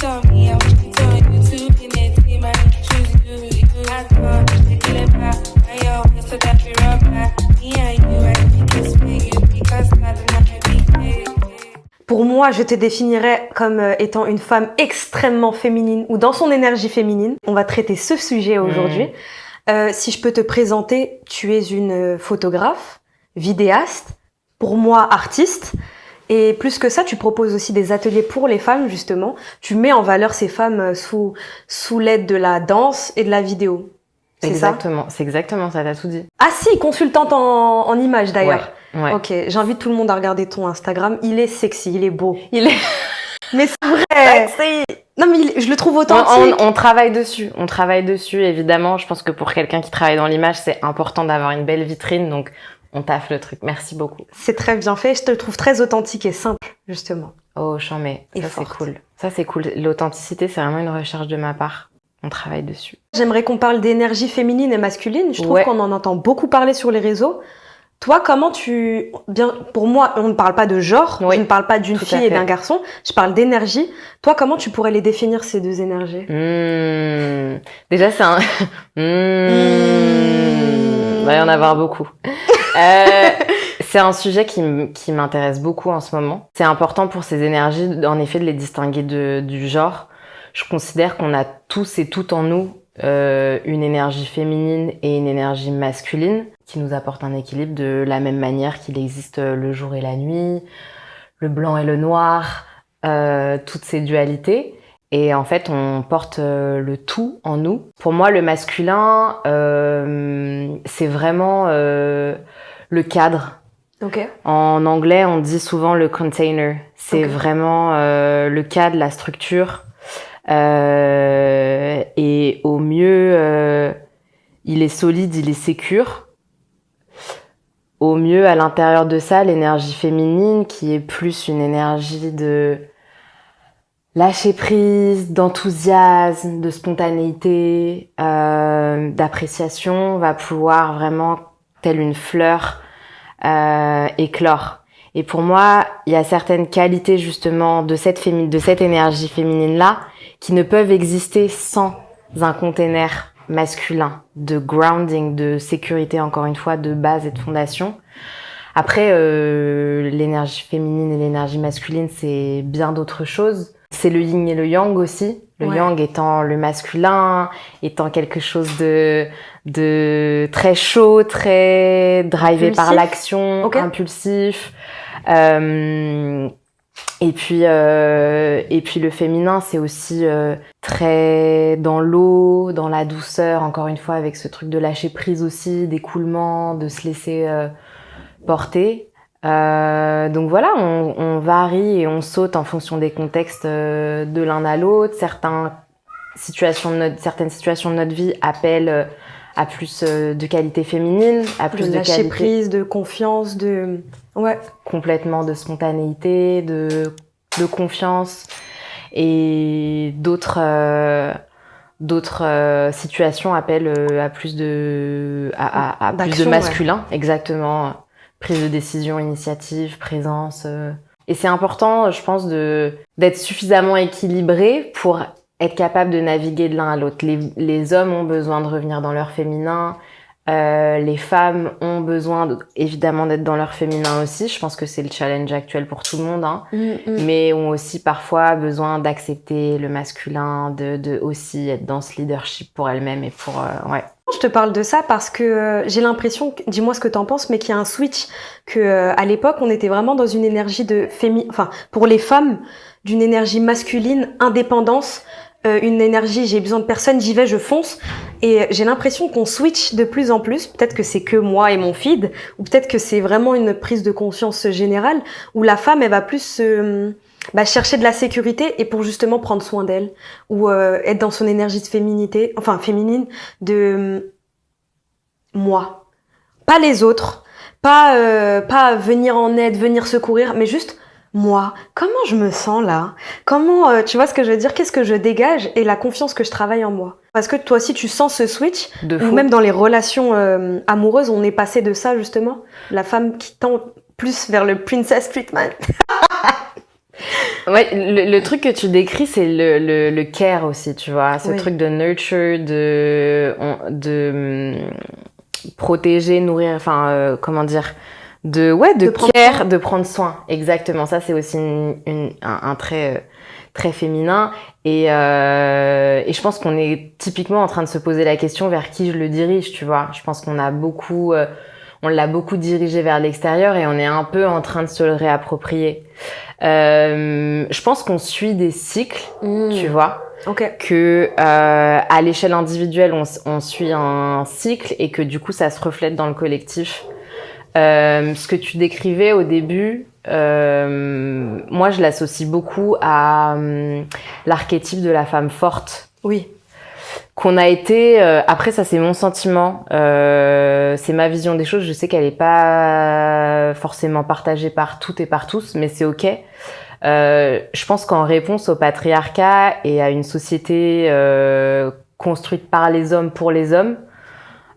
told me I was told you to be netty, man. Choose you I thought they kill it back. I always so that we rub back. Me and you, I think it's for you because I don't have a big day. Pour moi, je te définirais comme étant une femme extrêmement féminine ou dans son énergie féminine. On va traiter ce sujet aujourd'hui. Si je peux te présenter, tu es une photographe, vidéaste, pour moi artiste. Et plus que ça, tu proposes aussi des ateliers pour les femmes, justement. Tu mets en valeur ces femmes sous l'aide de la danse et de la vidéo. Exactement, c'est exactement ça, t'as tout dit. Ah si, consultante en images d'ailleurs. Ouais. Ok, j'invite tout le monde à regarder ton Instagram. Il est sexy, il est beau. Il est Mais c'est vrai. sexy. Non mais je le trouve authentique. On travaille dessus, évidemment. Je pense que pour quelqu'un qui travaille dans l'image, c'est important d'avoir une belle vitrine, donc on taffe le truc. Merci beaucoup. C'est très bien fait, je te le trouve très authentique et simple, justement. Oh, chambé, ça c'est cool. Ça c'est cool. L'authenticité, c'est vraiment une recherche de ma part. On travaille dessus. J'aimerais qu'on parle d'énergie féminine et masculine. Je trouve qu'on en entend beaucoup parler sur les réseaux. Toi, comment pour moi, on ne parle pas de genre, je ne parle pas d'une fille et d'un garçon, je parle d'énergie. Toi, comment tu pourrais les définir, ces deux énergies? Déjà, c'est un... Il va y en avoir beaucoup. C'est un sujet qui m'intéresse beaucoup en ce moment. C'est important pour ces énergies, en effet, de les distinguer du genre. Je considère qu'on a tous et toutes en nous une énergie féminine et une énergie masculine qui nous apporte un équilibre de la même manière qu'il existe le jour et la nuit, le blanc et le noir, toutes ces dualités. Et en fait, on porte le tout en nous. Pour moi, le masculin, c'est vraiment le cadre. Okay. En anglais, on dit souvent le container. C'est vraiment le cadre, la structure. Et au mieux, il est solide, il est sécure. Au mieux, à l'intérieur de ça, l'énergie féminine, qui est plus une énergie de lâcher prise, d'enthousiasme, de spontanéité, d'appréciation, va pouvoir vraiment, telle une fleur, éclore. Et pour moi, il y a certaines qualités justement de cette énergie féminine-là qui ne peuvent exister sans un container masculin de grounding, de sécurité, encore une fois, de base et de fondation. Après, l'énergie féminine et l'énergie masculine, c'est bien d'autres choses. C'est le yin et le yang aussi. Le yang étant le masculin, étant quelque chose de très chaud, très drivé par l'action, impulsif. Et puis le féminin, c'est aussi très dans l'eau, dans la douceur, encore une fois, avec ce truc de lâcher prise aussi, d'écoulement, de se laisser porter. Donc voilà, on varie et on saute en fonction des contextes de l'un à l'autre. Certaines situations de notre vie appellent à plus de qualité féminine, à plus de lâcher prise, de confiance, complètement de spontanéité, de confiance, et d'autres situations appellent à plus de masculin, exactement, prise de décision, initiative, présence, et c'est important, je pense, d'être suffisamment équilibré pour être capable de naviguer de l'un à l'autre. Les hommes ont besoin de revenir dans leur féminin, les femmes ont besoin évidemment d'être dans leur féminin aussi. Je pense que c'est le challenge actuel pour tout le monde, hein. Mais ont aussi parfois besoin d'accepter le masculin, de aussi être dans ce leadership pour elles-mêmes et pour Je te parle de ça parce que j'ai l'impression, dis-moi ce que t'en penses, mais qu'il y a un switch, que à l'époque on était vraiment dans une énergie pour les femmes, d'une énergie masculine, indépendance, une énergie, j'ai besoin de personne, j'y vais, je fonce. Et j'ai l'impression qu'on switch de plus en plus. Peut-être que c'est que moi et mon feed, ou peut-être que c'est vraiment une prise de conscience générale, où la femme, elle va plus chercher de la sécurité et pour justement prendre soin d'elle, ou être dans son énergie de féminine, de moi. Pas les autres, pas venir en aide, venir secourir, mais juste moi, comment je me sens là? Comment, tu vois ce que je veux dire? Qu'est-ce que je dégage? Et la confiance que je travaille en moi. Parce que toi aussi, tu sens ce switch? Ou même dans les relations amoureuses, on est passé de ça, justement? La femme qui tend plus vers le princess treatment. Ouais, le truc que tu décris, c'est le care aussi, tu vois. Ce Oui. truc de nurture, de protéger, nourrir, enfin, comment dire, de prendre care, soin. de prendre soin. Exactement. Ça, c'est aussi un trait très féminin. Et je pense qu'on est typiquement en train de se poser la question vers qui je le dirige, tu vois. Je pense qu'on a beaucoup, on l'a beaucoup dirigé vers l'extérieur et on est un peu en train de se le réapproprier. Je pense qu'on suit des cycles, tu vois. Ok. Que à l'échelle individuelle on suit un cycle et que du coup ça se reflète dans le collectif. Ce que tu décrivais au début, moi je l'associe beaucoup à l'archétype de la femme forte. Oui. Qu'on a été après ça c'est mon sentiment, c'est ma vision des choses, je sais qu'elle est pas forcément partagée par toutes et par tous, mais c'est ok. Je pense qu'en réponse au patriarcat et à une société construite par les hommes pour les hommes,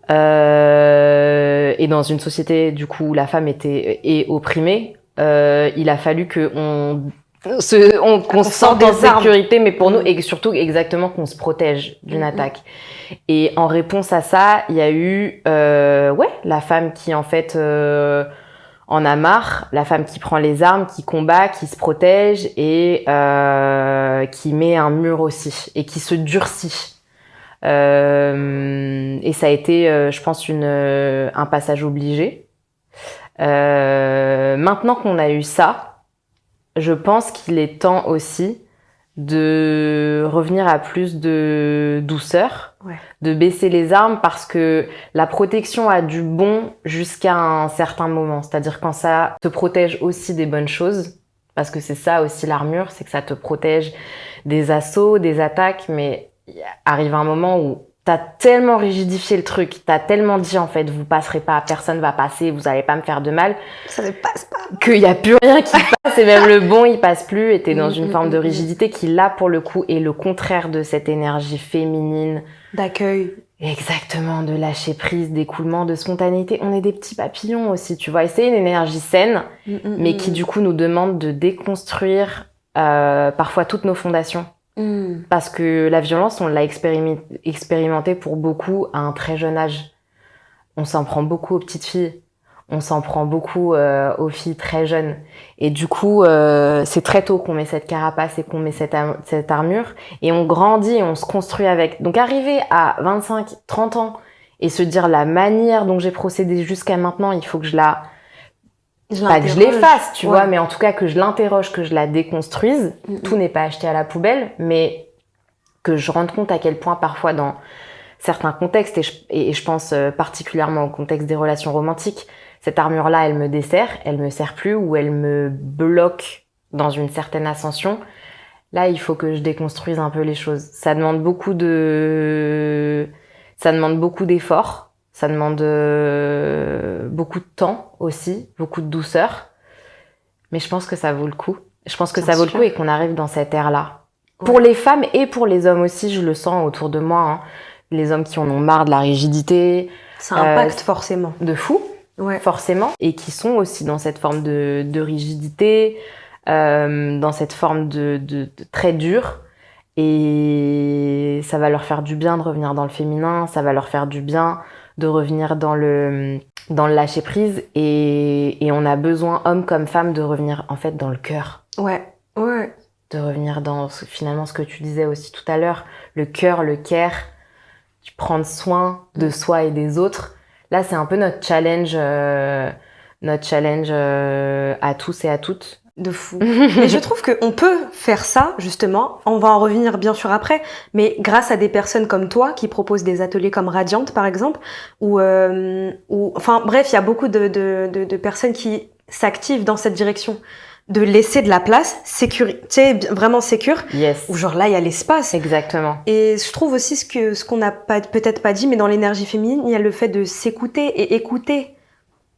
et dans une société du coup où la femme est opprimée, il a fallu qu'on se sente en sécurité, mais pour nous, et surtout exactement qu'on se protège d'une attaque. Et en réponse à ça, il y a eu la femme qui en fait en a marre, la femme qui prend les armes, qui combat, qui se protège et qui met un mur aussi et qui se durcit. Et ça a été, je pense, un passage obligé. Maintenant qu'on a eu ça, je pense qu'il est temps aussi de revenir à plus de douceur, de baisser les armes parce que la protection a du bon jusqu'à un certain moment. C'est-à-dire quand ça te protège aussi des bonnes choses, parce que c'est ça aussi l'armure, c'est que ça te protège des assauts, des attaques, mais arrive un moment où t'as tellement rigidifié le truc, t'as tellement dit en fait vous passerez pas, personne va passer, vous allez pas me faire de mal, ça ne passe pas, qu'il y a plus rien qui passe et même le bon il passe plus et t'es dans une forme de rigidité qui là pour le coup est le contraire de cette énergie féminine d'accueil, exactement, de lâcher prise, d'écoulement, de spontanéité. On est des petits papillons aussi, tu vois, et c'est une énergie saine mais qui du coup nous demande de déconstruire parfois toutes nos fondations. Parce que la violence, on l'a expérimenté pour beaucoup à un très jeune âge. On s'en prend beaucoup aux petites filles. On s'en prend beaucoup aux filles très jeunes. Et du coup, c'est très tôt qu'on met cette carapace et qu'on met cette armure. Et on grandit et on se construit avec. Donc arriver à 25, 30 ans et se dire la manière dont j'ai procédé jusqu'à maintenant, il faut que pas que je l'efface, tu vois, mais en tout cas que je l'interroge, que je la déconstruise. Tout n'est pas acheté à la poubelle, mais que je rende compte à quel point parfois dans certains contextes, et je pense particulièrement au contexte des relations romantiques, cette armure-là, elle me dessert, elle me sert plus, ou elle me bloque dans une certaine ascension. Là, il faut que je déconstruise un peu les choses. Ça demande beaucoup d'efforts. Ça demande beaucoup de temps aussi, beaucoup de douceur. Mais je pense que ça vaut le coup. Je pense que ça vaut le coup et qu'on arrive dans cette ère-là. Ouais. Pour les femmes et pour les hommes aussi, je le sens autour de moi. Hein. Les hommes qui en ont marre de la rigidité. Ça impacte forcément. De fou, forcément. Et qui sont aussi dans cette forme de rigidité, dans cette forme de très dur. Et ça va leur faire du bien de revenir dans le féminin, ça va leur faire du bien de revenir dans le lâcher prise et on a besoin, hommes comme femmes, de revenir en fait dans le cœur. Ouais. De revenir dans finalement ce que tu disais aussi tout à l'heure, le cœur, le care, prendre soin de soi et des autres. Là, c'est un peu notre challenge à tous et à toutes. De fou. Mais je trouve qu'on peut faire ça, justement. On va en revenir bien sûr après, mais grâce à des personnes comme toi qui proposent des ateliers comme Radiante, par exemple, enfin bref, il y a beaucoup de personnes qui s'activent dans cette direction. De laisser de la place, vraiment sécure. Yes. Où genre là, il y a l'espace. Exactement. Et je trouve aussi ce qu'on n'a peut-être pas dit, mais dans l'énergie féminine, il y a le fait de s'écouter et écouter.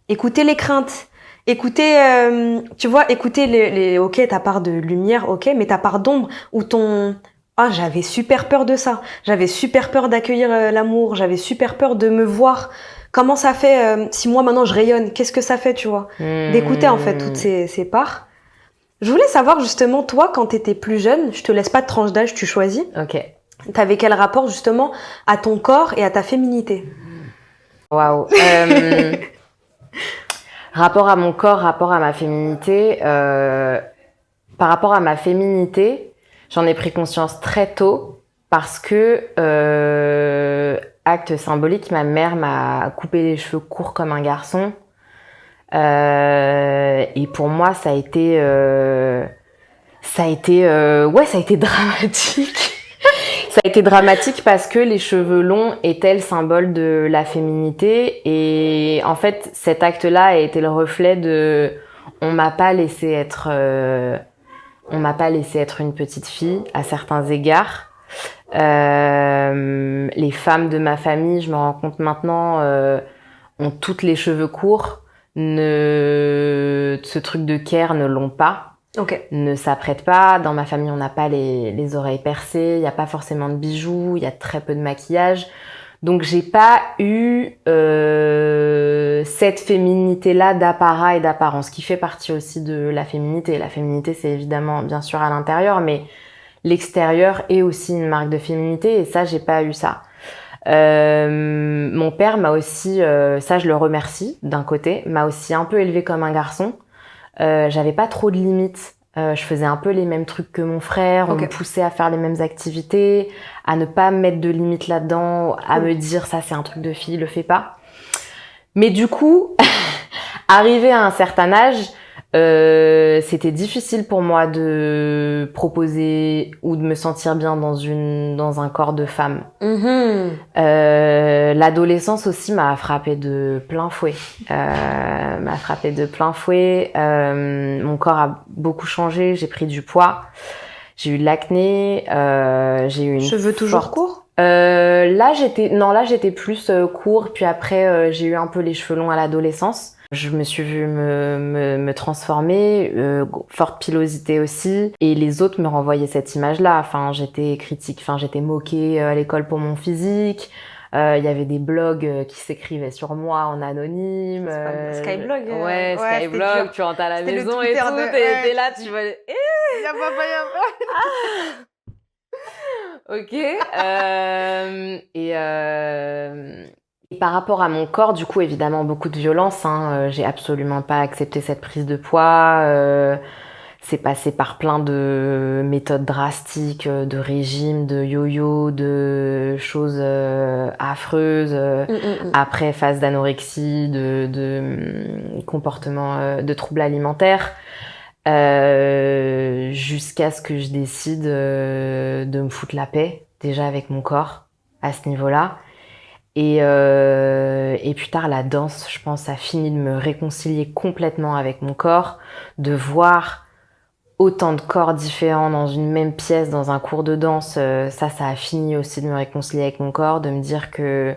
Écouter les craintes. Écouter, tu vois, écouter ok, ta part de lumière, ok, mais ta part d'ombre ou j'avais super peur de ça. J'avais super peur d'accueillir l'amour. J'avais super peur de me voir. Comment ça fait si moi maintenant je rayonne? Qu'est-ce que ça fait, tu vois? D'écouter en fait toutes ces parts. Je voulais savoir justement, toi, quand t'étais plus jeune, je te laisse pas de tranche d'âge, tu choisis, Ok. t'avais quel rapport justement à ton corps et à ta féminité? Waouh. Rapport à mon corps, rapport à ma féminité. Par rapport à ma féminité, j'en ai pris conscience très tôt parce que, acte symbolique, ma mère m'a coupé les cheveux courts comme un garçon. Et pour moi, ça a été dramatique. Ça a été dramatique parce que les cheveux longs étaient le symbole de la féminité. Et en fait, cet acte-là a été le reflet de... On m'a pas laissé être une petite fille à certains égards. Les femmes de ma famille, je me rends compte maintenant, ont toutes les cheveux courts. Ce truc de care ne l'ont pas. Ok. Ne s'apprête pas. Dans ma famille, on n'a pas les oreilles percées, il n'y a pas forcément de bijoux, il y a très peu de maquillage. Donc, j'ai pas eu cette féminité-là d'apparat et d'apparence, qui fait partie aussi de la féminité. La féminité, c'est évidemment, bien sûr, à l'intérieur, mais l'extérieur est aussi une marque de féminité, et ça, j'ai pas eu ça. Mon père m'a aussi, ça je le remercie d'un côté, m'a aussi un peu élevée comme un garçon. J'avais pas trop de limites. Je faisais un peu les mêmes trucs que mon frère. On me poussait à faire les mêmes activités, à ne pas mettre de limites là-dedans, à me dire ça c'est un truc de fille, le fais pas. Mais du coup, arrivé à un certain âge, c'était difficile pour moi de proposer ou de me sentir bien dans un corps de femme. L'adolescence aussi m'a frappée de plein fouet. Mon corps a beaucoup changé, j'ai pris du poids, j'ai eu de l'acné, j'ai eu une Cheveux toujours courts? Là j'étais plus court, puis après j'ai eu un peu les cheveux longs à l'adolescence. Je me suis vue me transformer, forte pilosité aussi, et les autres me renvoyaient cette image-là. Enfin, j'étais moquée à l'école pour mon physique. Il y avait des blogs qui s'écrivaient sur moi en anonyme. Skyblog. Ouais, Skyblog, tu rentres à la maison et tout, t'es là, tu vois... Y'a pas. Ok. Et par rapport à mon corps, du coup, évidemment, beaucoup de violence. J'ai absolument pas accepté cette prise de poids. C'est passé par plein de méthodes drastiques, de régimes, de yo-yo, de choses affreuses. Après, phase d'anorexie, de comportement, de troubles alimentaires. Jusqu'à ce que je décide de me foutre la paix, déjà avec mon corps, à ce niveau-là. Et plus tard, la danse, je pense, a fini de me réconcilier complètement avec mon corps, de voir autant de corps différents dans une même pièce, dans un cours de danse. Ça a fini aussi de me réconcilier avec mon corps, de me dire que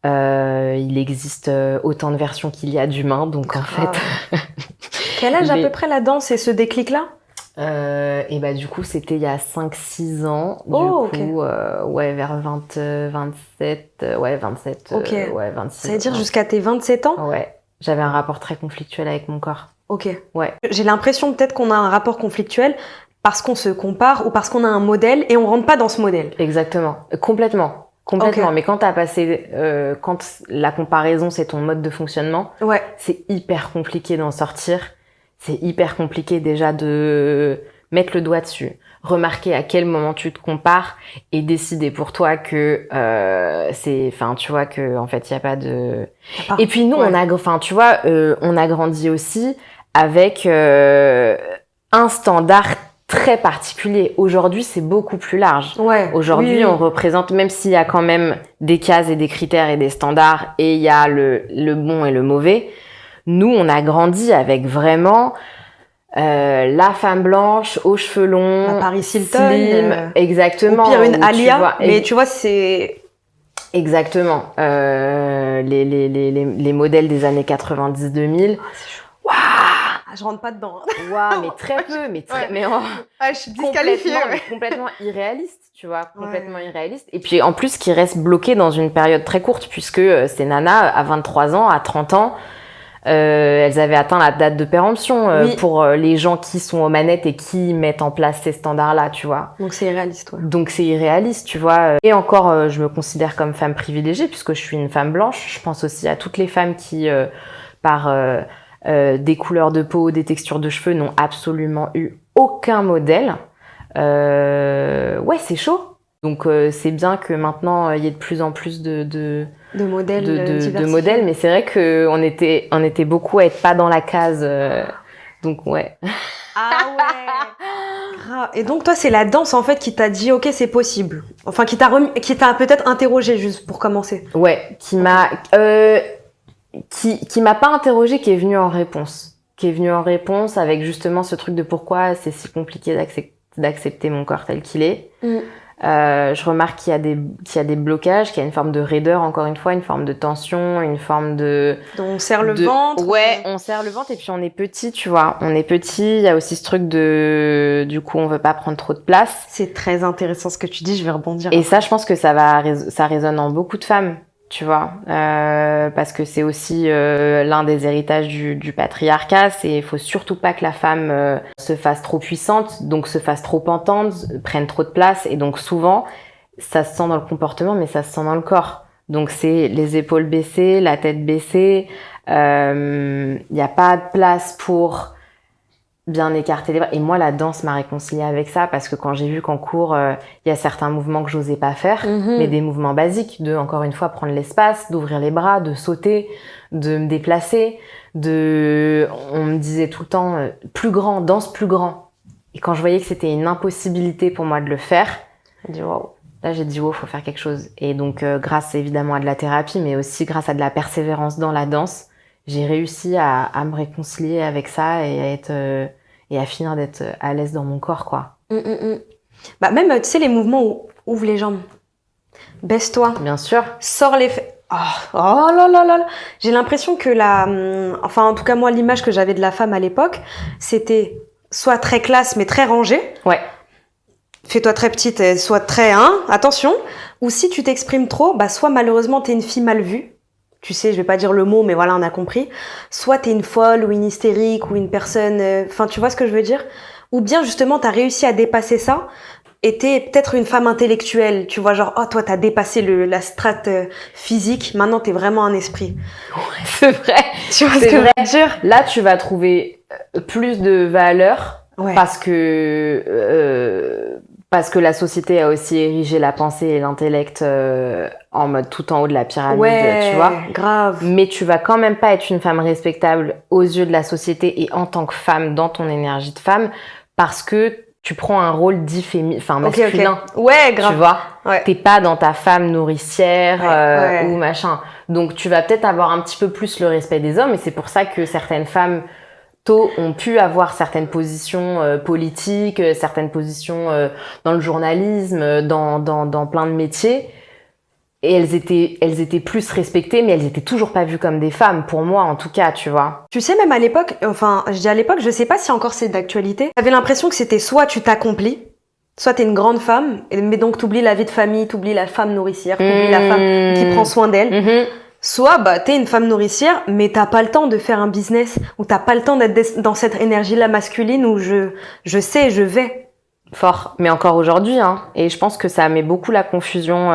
il existe autant de versions qu'il y a d'humains, donc en fait... Quel âge à peu près la danse et ce déclic-là? Et bah du coup c'était il y a 5-6 ans, vers 27, 26, ouais, 26. Ça veut dire jusqu'à tes 27 ans? Ouais, j'avais un rapport très conflictuel avec mon corps. Ok. Ouais. J'ai l'impression peut-être qu'on a un rapport conflictuel parce qu'on se compare ou parce qu'on a un modèle et on rentre pas dans ce modèle. Exactement, complètement. Okay. Mais quand t'as passé, quand la comparaison c'est ton mode de fonctionnement, c'est hyper compliqué d'en sortir. C'est hyper compliqué déjà de mettre le doigt dessus, remarquer à quel moment tu te compares et décider pour toi que tu vois que en fait il y a pas de. Et puis nous on a grandi aussi avec un standard très particulier. Aujourd'hui, c'est beaucoup plus large. Aujourd'hui, on représente, même s'il y a quand même des cases et des critères et des standards, et il y a le bon et le mauvais. Nous, on a grandi avec vraiment la femme blanche aux cheveux longs, la Paris Hilton, slim, exactement. Au pire, une Alia, mais tu vois, c'est... Exactement. Les modèles des années 90-2000. C'est chaud. Waouh, je rentre pas dedans. Waouh, mais très peu, mais je suis disqualifiée. Complètement irréaliste, tu vois, complètement irréaliste. Et puis en plus, qui reste bloqué dans une période très courte, puisque ces nanas, à 23 ans, à 30 ans, elles avaient atteint la date de péremption Oui. pour les gens qui sont aux manettes et qui mettent en place ces standards-là, tu vois. Donc c'est irréaliste, ouais. Donc c'est irréaliste, tu vois. Et encore, je me considère comme femme privilégiée puisque je suis une femme blanche. Je pense aussi à toutes les femmes qui, par des couleurs de peau, des textures de cheveux, n'ont absolument eu aucun modèle. Ouais, c'est chaud. Donc c'est bien que maintenant il y ait de plus en plus de modèles de diversifiés. modèles, mais c'est vrai que on était beaucoup à être pas dans la case. Donc ouais. Ah ouais. Grave. Et donc toi c'est la danse en fait qui t'a dit ok c'est possible. Enfin qui t'a peut-être interrogé juste pour commencer. Ouais, qui m'a pas interrogée, qui est venue en réponse. Qui est venue en réponse avec justement ce truc de pourquoi c'est si compliqué d'accepter mon corps tel qu'il est. Je remarque qu'il y a des blocages, qu'il y a une forme de raideur, encore une fois, une forme de tension, une forme de... Donc on serre le ventre. Ouais, on serre le ventre et puis on est petit, tu vois. On est petit, il y a aussi ce truc de... Du coup, on veut pas prendre trop de place. C'est très intéressant ce que tu dis, je vais rebondir. Et ça, je pense que ça résonne en beaucoup de femmes, tu vois. Parce que c'est aussi l'un des héritages du patriarcat. Il faut surtout pas que la femme se fasse trop puissante, donc se fasse trop entendre, prenne trop de place. Et donc souvent, ça se sent dans le comportement, mais ça se sent dans le corps. Donc c'est les épaules baissées, la tête baissée. Y a pas de place pour bien écarter les bras. Et moi, la danse m'a réconciliée avec ça parce que quand j'ai vu qu'en cours, il y a certains mouvements que j'osais pas faire, mais des mouvements basiques de, encore une fois, prendre l'espace, d'ouvrir les bras, de sauter, de me déplacer, on me disait tout le temps, plus grand, danse plus grand. Et quand je voyais que c'était une impossibilité pour moi de le faire, j'ai dit waouh. Là, j'ai dit wow, faut faire quelque chose. Et donc, grâce évidemment à de la thérapie, mais aussi grâce à de la persévérance dans la danse, j'ai réussi à me réconcilier avec ça et à finir d'être à l'aise dans mon corps, quoi. Bah même, tu sais, les mouvements où ouvre les jambes, baisse-toi, Bien sûr. sors les fesses. Oh là là là là. J'ai l'impression que enfin en tout cas moi l'image que j'avais de la femme à l'époque, c'était soit très classe mais très rangée. Ouais. Fais-toi très petite, soit très attention. Ou si tu t'exprimes trop, bah soit malheureusement t'es une fille mal vue. Tu sais, je vais pas dire le mot, mais voilà, on a compris. Soit t'es une folle ou une hystérique ou une personne... Enfin, tu vois ce que je veux dire ? Ou bien, justement, t'as réussi à dépasser ça et t'es peut-être une femme intellectuelle. Tu vois, genre, oh, toi, t'as dépassé la strate physique. Maintenant, t'es vraiment un esprit. Ouais, c'est vrai. Tu vois ce que je veux dire ? Là, tu vas trouver plus de valeur parce que la société a aussi érigé la pensée et l'intellect en mode tout en haut de la pyramide, tu vois. Grave. Mais tu vas quand même pas être une femme respectable aux yeux de la société et en tant que femme dans ton énergie de femme parce que tu prends un rôle dit masculin. Okay. Ouais, grave. Tu vois. Ouais. T'es pas dans ta femme nourricière ou machin. Donc tu vas peut-être avoir un petit peu plus le respect des hommes et c'est pour ça que certaines femmes tôt ont pu avoir certaines positions politiques, certaines positions dans le journalisme, dans plein de métiers. Et elles étaient plus respectées, mais elles étaient toujours pas vues comme des femmes, pour moi en tout cas, tu vois. Tu sais, même à l'époque, enfin, je dis à l'époque, je sais pas si encore c'est d'actualité, j'avais l'impression que c'était soit tu t'accomplis, soit t'es une grande femme, mais donc t'oublies la vie de famille, t'oublies la femme nourricière, t'oublies la femme qui prend soin d'elle. Soit, bah, t'es une femme nourricière, mais t'as pas le temps de faire un business, ou t'as pas le temps d'être dans cette énergie-là masculine où je sais, je vais. Fort. Mais encore aujourd'hui, Et je pense que ça met beaucoup la confusion,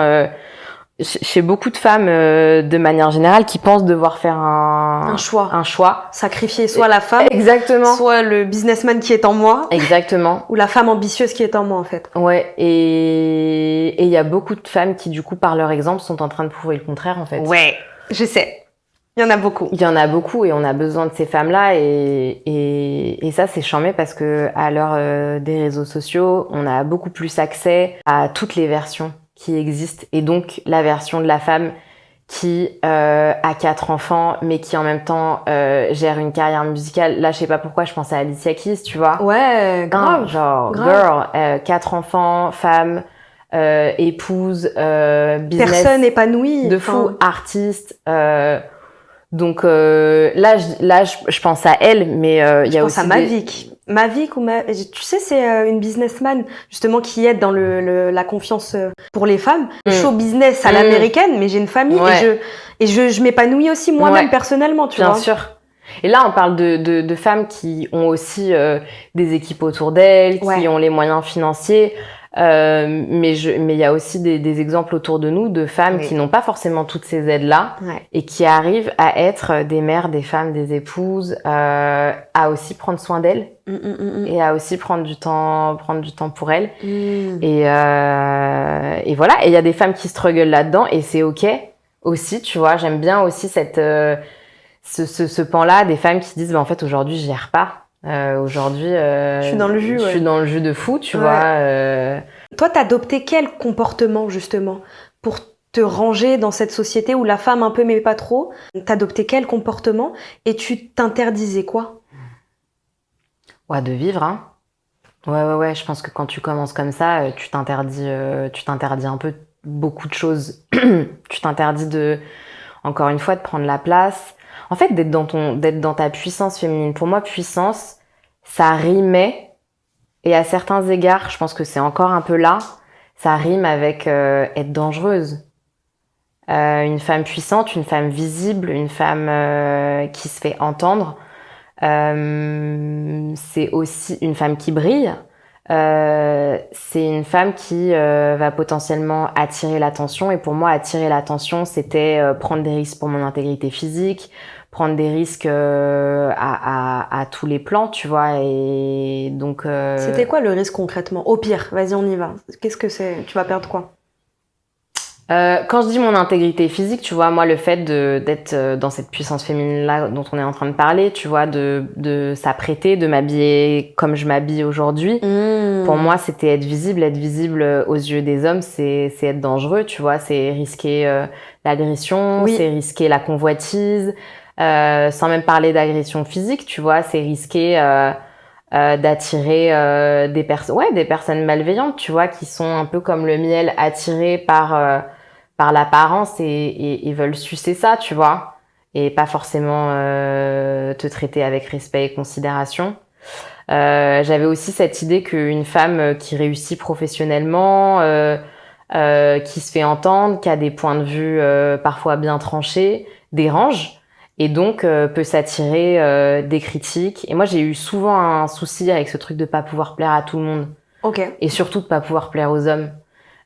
chez beaucoup de femmes, de manière générale, qui pensent devoir faire un choix. Sacrifier soit la femme. Exactement. Soit le businessman qui est en moi. Exactement. Ou la femme ambitieuse qui est en moi, en fait. Ouais. Et il y a beaucoup de femmes qui, du coup, par leur exemple, sont en train de prouver le contraire, en fait. Ouais. Je sais. Il y en a beaucoup. Il y en a beaucoup et on a besoin de ces femmes-là et ça c'est charmé parce que à l'heure des réseaux sociaux, on a beaucoup plus accès à toutes les versions qui existent et donc la version de la femme qui a 4 enfants mais qui en même temps gère une carrière musicale. Là, je sais pas pourquoi je pense à Alicia Keys, tu vois. Ouais, grave. Genre grave. Girl, 4 enfants, femme, épouse, business, personne épanouie de fou, artiste. Donc là, je pense à elle, mais il y a aussi. Je pense à Mavic tu sais, c'est une businessman justement qui aide dans la confiance pour les femmes, le show business à l'américaine. Mais j'ai une famille et je m'épanouis aussi moi-même personnellement, tu vois. Bien sûr. Et là, on parle de femmes qui ont aussi des équipes autour d'elles, qui ont les moyens financiers. Mais il y a aussi des exemples autour de nous de femmes qui n'ont pas forcément toutes ces aides-là et qui arrivent à être des mères, des femmes, des épouses, à aussi prendre soin d'elles et à aussi prendre du temps pour elles. Et voilà. Et il y a des femmes qui struggle là-dedans et c'est ok aussi, tu vois. J'aime bien aussi ce pan-là des femmes qui disent, en fait, aujourd'hui, je gère pas. Aujourd'hui, je suis dans le jus. Je suis dans le jus de fou, tu vois. Toi, t'as adopté quel comportement, justement, pour te ranger dans cette société où la femme un peu, mais pas trop? T'as adopté quel comportement et tu t'interdisais quoi? Ouais, de vivre, hein. Ouais. Je pense que quand tu commences comme ça, tu t'interdis un peu beaucoup de choses. Tu t'interdis encore une fois, de prendre la place. En fait, d'être dans ta puissance féminine. Pour moi, puissance, ça rimait, et à certains égards, je pense que c'est encore un peu là, ça rime avec être dangereuse. Une femme puissante, une femme visible, une femme qui se fait entendre, c'est aussi une femme qui brille. C'est une femme qui va potentiellement attirer l'attention, et pour moi, attirer l'attention, c'était prendre des risques pour mon intégrité physique, prendre des risques à tous les plans, tu vois. Et donc c'était quoi le risque concrètement? Au pire, vas-y, on y va. Qu'est-ce que c'est? Tu vas perdre quoi? Quand je dis mon intégrité physique, tu vois, moi, le fait d'être dans cette puissance féminine-là dont on est en train de parler, tu vois, de s'apprêter, de m'habiller comme je m'habille aujourd'hui, pour moi, c'était être visible. Être visible aux yeux des hommes, c'est être dangereux, tu vois, c'est risquer l'agression, c'est risquer la convoitise, sans même parler d'agression physique, tu vois, c'est risquer d'attirer des personnes malveillantes, tu vois, qui sont un peu comme le miel, attirées par l'apparence et veulent sucer ça, tu vois, et pas forcément te traiter avec respect et considération. J'avais aussi cette idée qu'une femme qui réussit professionnellement, qui se fait entendre, qui a des points de vue parfois bien tranchés, dérange, et donc peut s'attirer des critiques. Et moi, j'ai eu souvent un souci avec ce truc de pas pouvoir plaire à tout le monde. Et surtout de pas pouvoir plaire aux hommes.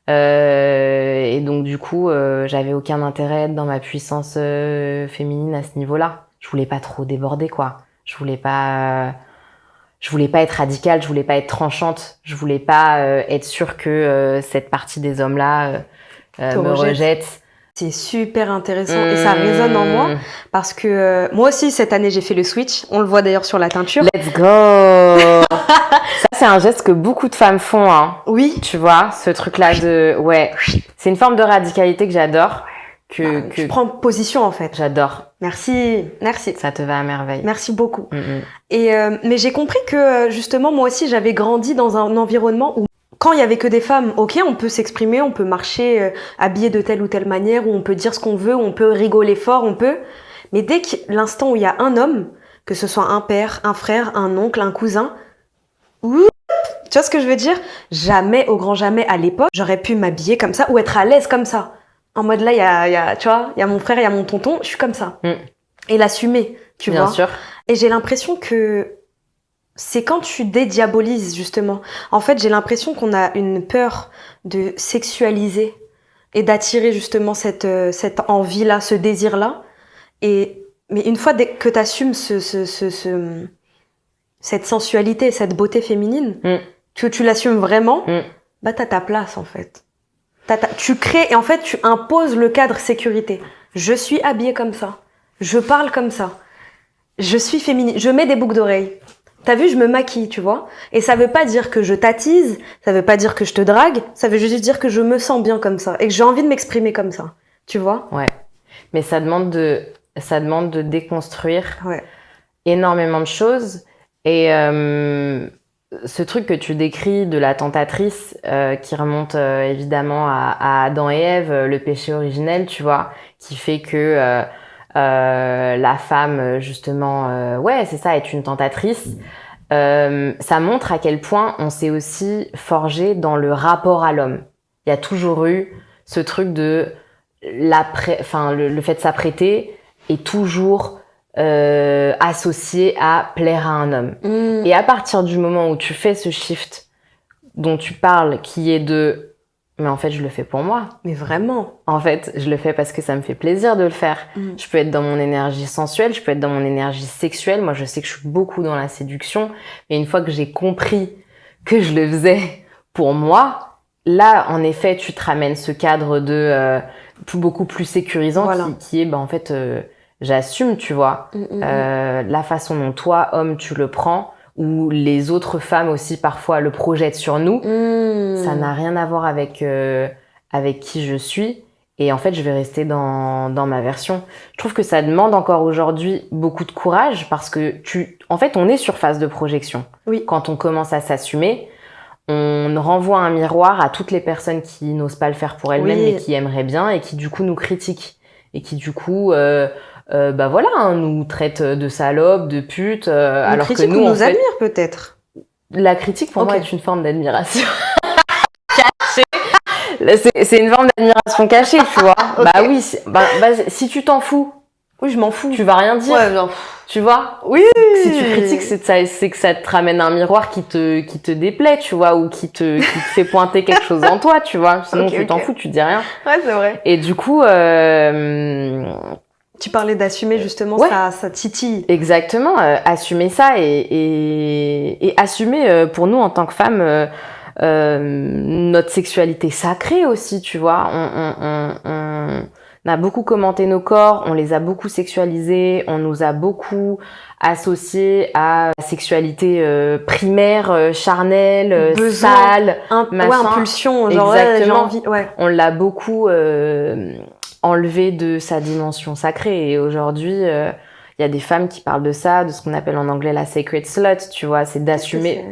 Et donc du coup, j'avais aucun intérêt dans ma puissance féminine à ce niveau-là. Je voulais pas trop déborder, quoi. Je voulais pas être radicale, je voulais pas être tranchante, je voulais pas être sûre que cette partie des hommes-là me rejette. C'est super intéressant et ça résonne en moi parce que moi aussi cette année j'ai fait le switch. On le voit d'ailleurs sur la teinture. Let's go. Ça c'est un geste que beaucoup de femmes font, hein. Oui. Tu vois, ce truc-là c'est une forme de radicalité que j'adore. Tu prends position en fait. J'adore. Merci. Ça te va à merveille. Merci beaucoup. Et mais j'ai compris que justement moi aussi j'avais grandi dans un environnement où quand il y avait que des femmes, ok, on peut s'exprimer, on peut marcher habillé de telle ou telle manière, ou on peut dire ce qu'on veut, on peut rigoler fort, on peut. Mais dès que l'instant où il y a un homme, que ce soit un père, un frère, un oncle, un cousin, tu vois ce que je veux dire? Jamais, au grand jamais à l'époque, j'aurais pu m'habiller comme ça ou être à l'aise comme ça. En mode là, il y a, tu vois, il y a mon frère, il y a mon tonton, je suis comme ça. Et l'assumer, tu vois. Bien sûr. Et j'ai l'impression que c'est quand tu dédiabolises, justement. En fait, j'ai l'impression qu'on a une peur de sexualiser et d'attirer justement cette envie-là, ce désir-là. Mais une fois que tu assumes cette sensualité, cette beauté féminine, que tu l'assumes vraiment, bah t'as ta place, en fait. Tu crées, et en fait, tu imposes le cadre sécurité. Je suis habillée comme ça. Je parle comme ça. Je suis féminine. Je mets des boucles d'oreilles. T'as vu, je me maquille, tu vois. Et ça veut pas dire que je t'attise, ça veut pas dire que je te drague, ça veut juste dire que je me sens bien comme ça et que j'ai envie de m'exprimer comme ça, tu vois. Ouais. Mais ça demande de déconstruire énormément de choses. Et ce truc que tu décris de la tentatrice, qui remonte évidemment à Adam et Ève, le péché originel, tu vois, qui fait que la femme, justement, c'est ça, est une tentatrice. Ça montre à quel point on s'est aussi forgé dans le rapport à l'homme. Il y a toujours eu ce truc de le fait de s'apprêter est toujours associé à plaire à un homme. Et à partir du moment où tu fais ce shift dont tu parles, qui est de mais en fait je le fais pour moi. Mais vraiment. En fait, je le fais parce que ça me fait plaisir de le faire. Je peux être dans mon énergie sensuelle, je peux être dans mon énergie sexuelle. Moi, je sais que je suis beaucoup dans la séduction. Mais une fois que j'ai compris que je le faisais pour moi, là, en effet, tu te ramènes ce cadre de beaucoup plus sécurisant Voilà. qui est, en fait, j'assume, tu vois, la façon dont toi, homme, tu le prends, ou les autres femmes aussi parfois le projettent sur nous. Ça n'a rien à voir avec qui je suis. Et en fait, je vais rester dans ma version. Je trouve que ça demande encore aujourd'hui beaucoup de courage parce que en fait, on est sur phase de projection. Oui. Quand on commence à s'assumer, on renvoie un miroir à toutes les personnes qui n'osent pas le faire pour elles-mêmes, mais qui aimeraient bien et qui du coup nous critiquent. Et qui du coup, nous traitent de salopes, de putes. Alors que nous, on nous admire peut-être. La critique pour moi est une forme d'admiration. C'est une forme d'admiration cachée, tu vois. Bah oui, si tu t'en fous, oui, je m'en fous. Tu vas rien dire. Ouais, genre... Tu vois. Oui. Si tu critiques, c'est que ça te ramène un miroir qui te déplaît, tu vois, ou qui te fait pointer quelque chose en toi, tu vois. Sinon, tu t'en fous, tu dis rien. Ouais, c'est vrai. Et du coup, tu parlais d'assumer justement ça titille. Exactement, assumer ça et assumer pour nous en tant que femmes notre sexualité sacrée aussi, tu vois. On a beaucoup commenté nos corps, on les a beaucoup sexualisés, on nous a beaucoup associés à la sexualité primaire, charnelle, sale, impulsion, genre j'ai envie. Ouais. On l'a beaucoup enlevé de sa dimension sacrée. Et aujourd'hui, il y a des femmes qui parlent de ça, de ce qu'on appelle en anglais la sacred slut, tu vois, c'est d'assumer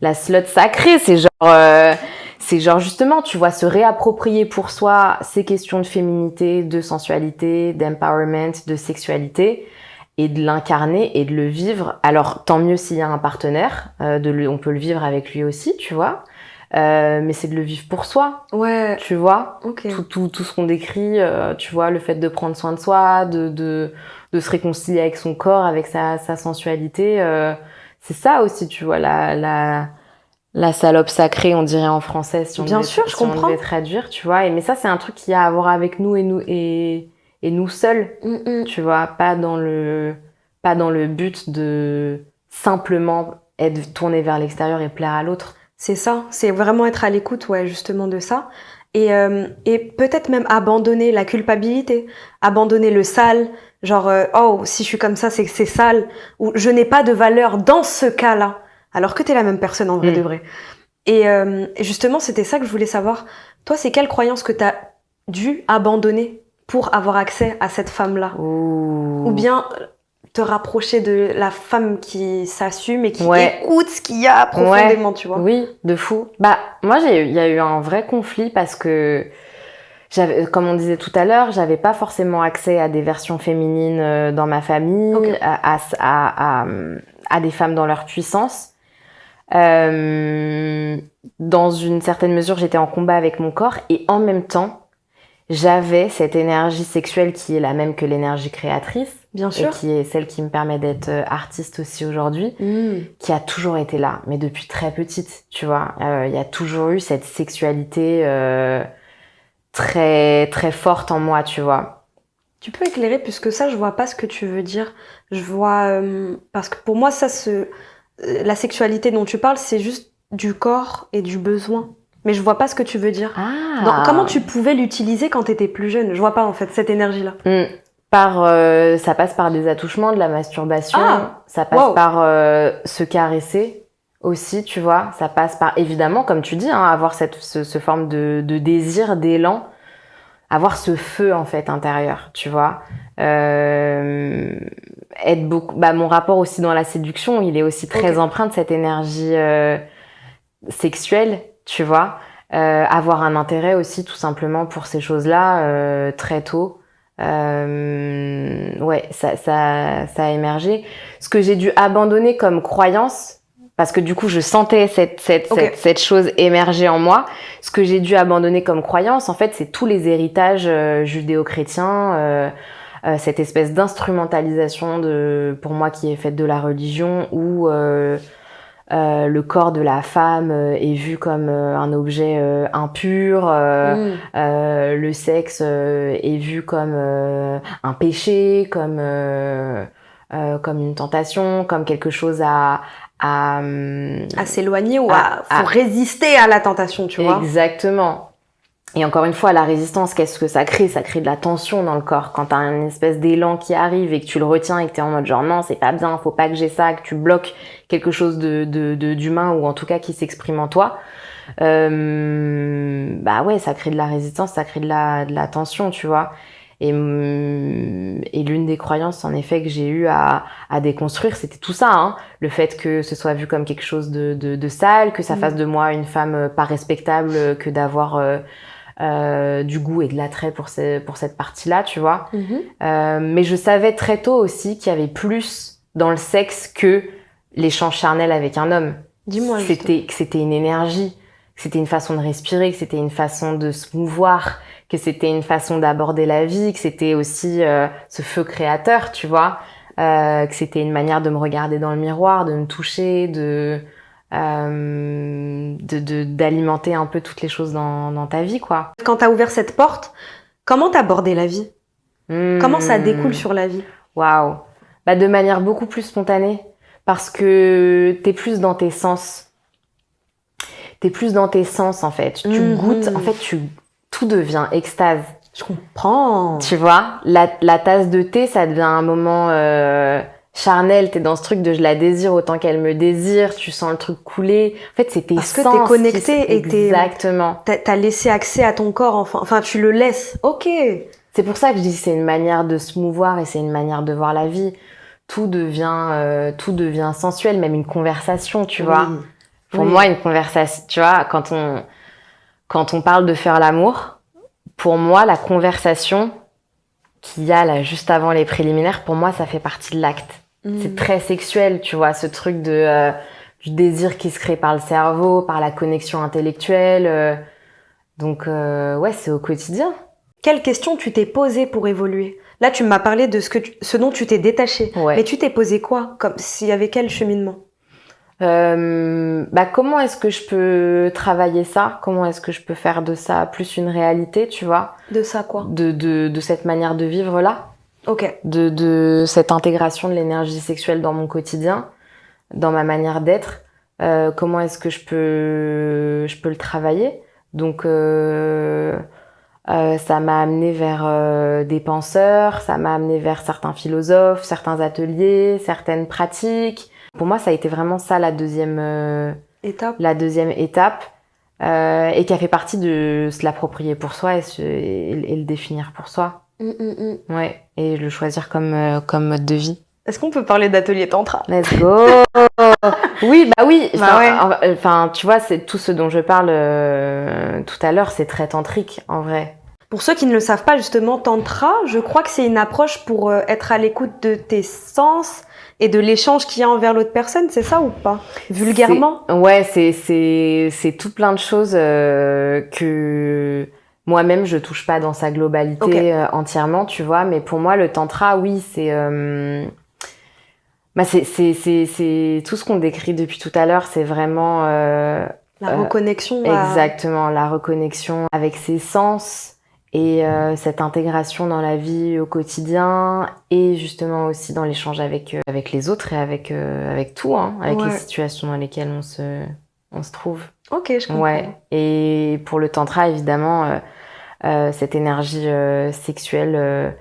la slut sacrée, c'est genre justement, tu vois, se réapproprier pour soi ces questions de féminité, de sensualité, d'empowerment, de sexualité, et de l'incarner et de le vivre. Alors, tant mieux s'il y a un partenaire, on peut le vivre avec lui aussi, tu vois. Mais c'est de le vivre pour soi, tu vois. Tout ce qu'on décrit, tu vois, le fait de prendre soin de soi, de se réconcilier avec son corps, avec sa sensualité, c'est ça aussi, tu vois, la salope sacrée, on dirait en français, si on devait traduire, tu vois. Mais ça, c'est un truc qui a à voir avec nous et nous seuls, tu vois, pas dans le but de simplement être tourné vers l'extérieur et plaire à l'autre. C'est ça, c'est vraiment être à l'écoute, justement de ça. Et peut-être même abandonner la culpabilité, abandonner le sale, genre si je suis comme ça, c'est que c'est sale, ou je n'ai pas de valeur dans ce cas-là, alors que t'es la même personne en vrai de vrai. Et justement, c'était ça que je voulais savoir. Toi, c'est quelle croyance que t'as dû abandonner pour avoir accès à cette femme-là? Ou bien te rapprocher de la femme qui s'assume et qui écoute ce qu'il y a profondément, tu vois. Oui, de fou. Moi, il y a eu un vrai conflit parce que comme on disait tout à l'heure, j'avais pas forcément accès à des versions féminines dans ma famille, à des femmes dans leur puissance. Dans une certaine mesure, j'étais en combat avec mon corps et en même temps, j'avais cette énergie sexuelle qui est la même que l'énergie créatrice. Bien sûr. Et qui est celle qui me permet d'être artiste aussi aujourd'hui, qui a toujours été là, mais depuis très petite, tu vois. Il y a toujours eu cette sexualité très, très forte en moi, tu vois. Tu peux éclairer plus que ça, je vois pas ce que tu veux dire. Je vois... parce que pour moi, la sexualité dont tu parles, c'est juste du corps et du besoin. Mais je vois pas ce que tu veux dire. Comment tu pouvais l'utiliser quand t'étais plus jeune? Je vois pas, en fait, cette énergie-là. Ça passe par des attouchements, de la masturbation. Ça passe par se caresser aussi, tu vois. Ça passe par, évidemment, comme tu dis, avoir ce forme de désir, d'élan. Avoir ce feu, en fait, intérieur, tu vois. Être beaucoup... mon rapport aussi dans la séduction, il est aussi très empreint de cette énergie sexuelle, tu vois. Avoir un intérêt aussi, tout simplement, pour ces choses-là, très tôt. Ça a émergé. Ce que j'ai dû abandonner comme croyance, parce que du coup je sentais cette chose émerger en moi, ce que j'ai dû abandonner comme croyance, en fait, c'est tous les héritages judéo-chrétiens, cette espèce d'instrumentalisation pour moi qui est faite de la religion où le corps de la femme est vu comme un objet impur, le sexe est vu comme un péché, comme une tentation, comme quelque chose à s'éloigner ou faut résister à la tentation, tu vois. Exactement. Et encore une fois, la résistance, qu'est-ce que ça crée? Ça crée de la tension dans le corps. Quand t'as une espèce d'élan qui arrive et que tu le retiens et que t'es en mode genre non, c'est pas bien, faut pas que j'ai ça, que tu bloques quelque chose d'humain ou en tout cas qui s'exprime en toi, bah ouais, ça crée de la résistance, ça crée de la tension, tu vois. Et l'une des croyances, en effet, que j'ai eu à déconstruire, c'était tout ça, hein. Le fait que ce soit vu comme quelque chose de sale, que ça fasse de moi une femme pas respectable, que d'avoir du goût et de l'attrait pour cette partie-là, tu vois. Mais je savais très tôt aussi qu'il y avait plus dans le sexe que l'échange charnel avec un homme. Dis-moi. Que c'était une énergie, que c'était une façon de respirer, que c'était une façon de se mouvoir, que c'était une façon d'aborder la vie, que c'était aussi ce feu créateur, tu vois, que c'était une manière de me regarder dans le miroir, de me toucher, d'alimenter un peu toutes les choses dans ta vie, quoi. Quand t'as ouvert cette porte, comment t'as abordé la vie? Comment ça découle sur la vie? Waouh. Bah, de manière beaucoup plus spontanée, parce que t'es plus dans tes sens. T'es plus dans tes sens, en fait. Tu goûtes, en fait, tout devient extase. Je comprends. Tu vois, la tasse de thé, ça devient un moment charnel. T'es dans ce truc de je la désire autant qu'elle me désire. Tu sens le truc couler. En fait, c'est tes sens. Parce que t'es connecté et exactement. T'as laissé accès à ton corps. Enfin, tu le laisses. Ok. C'est pour ça que je dis que c'est une manière de se mouvoir et c'est une manière de voir la vie. Tout devient sensuel, même une conversation, tu vois. Pour moi, une conversation, tu vois, quand on parle de faire l'amour, pour moi, la conversation qu'il y a là juste avant les préliminaires, pour moi, ça fait partie de l'acte. C'est très sexuel, tu vois, ce truc du désir qui se crée par le cerveau, par la connexion intellectuelle. Donc, ouais, c'est au quotidien. Quelle question tu t'es posée pour évoluer? Là, tu m'as parlé de ce dont tu t'es détaché. Ouais. Mais tu t'es posé quoi? Comme s'il y avait quel cheminement? Comment est-ce que je peux travailler ça? Comment est-ce que je peux faire de ça plus une réalité, tu vois? De ça quoi? De cette manière de vivre là. Ok. De cette intégration de l'énergie sexuelle dans mon quotidien, dans ma manière d'être. Comment est-ce que je peux le travailler? Donc ça m'a amené vers des penseurs, ça m'a amené vers certains philosophes, certains ateliers, certaines pratiques. Pour moi, ça a été vraiment ça la deuxième étape, et qui a fait partie de se l'approprier pour soi et le définir pour soi. Ouais, et le choisir comme mode de vie. Est-ce qu'on peut parler d'atelier tantra? Let's go. Oui. Enfin, tu vois, c'est tout ce dont je parle tout à l'heure, c'est très tantrique en vrai. Pour ceux qui ne le savent pas, justement, tantra, je crois que c'est une approche pour être à l'écoute de tes sens et de l'échange qu'il y a envers l'autre personne, c'est ça ou pas? Vulgairement? Ouais, c'est tout plein de choses que moi-même je touche pas dans sa globalité entièrement, tu vois. Mais pour moi, le tantra, oui, c'est tout ce qu'on décrit depuis tout à l'heure, c'est vraiment la reconnexion. Exactement, la reconnexion avec ses sens. Et cette intégration dans la vie au quotidien et justement aussi dans l'échange avec les autres et avec tout, hein, avec les situations dans lesquelles on se trouve. Ok, je comprends. Ouais. Et pour le tantra, évidemment, cette énergie sexuelle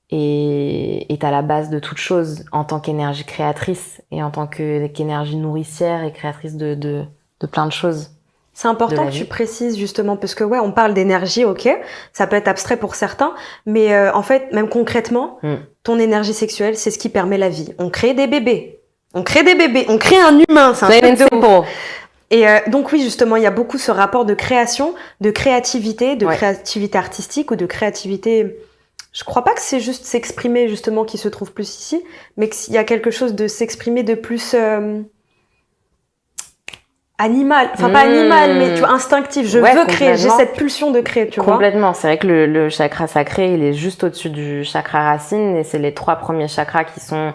est à la base de toute chose en tant qu'énergie créatrice et en tant qu'énergie nourricière et créatrice de plein de choses. C'est important que tu précises justement parce que on parle d'énergie, ok, ça peut être abstrait pour certains, mais en fait, même concrètement, ton énergie sexuelle, c'est ce qui permet la vie. On crée des bébés, on crée un humain, c'est un truc de ouf. Et donc oui, justement, il y a beaucoup ce rapport de création, de créativité artistique ou de créativité. Je crois pas que c'est juste s'exprimer justement qui se trouve plus ici, mais qu'il y a quelque chose de s'exprimer de plus animal, enfin pas animal, mais tu vois, instinctif. Je Ouais, veux créer, j'ai complètement. cette pulsion de créer, tu vois. Complètement. C'est vrai que le chakra sacré, il est juste au-dessus du chakra racine et c'est les 3 premiers chakras qui sont,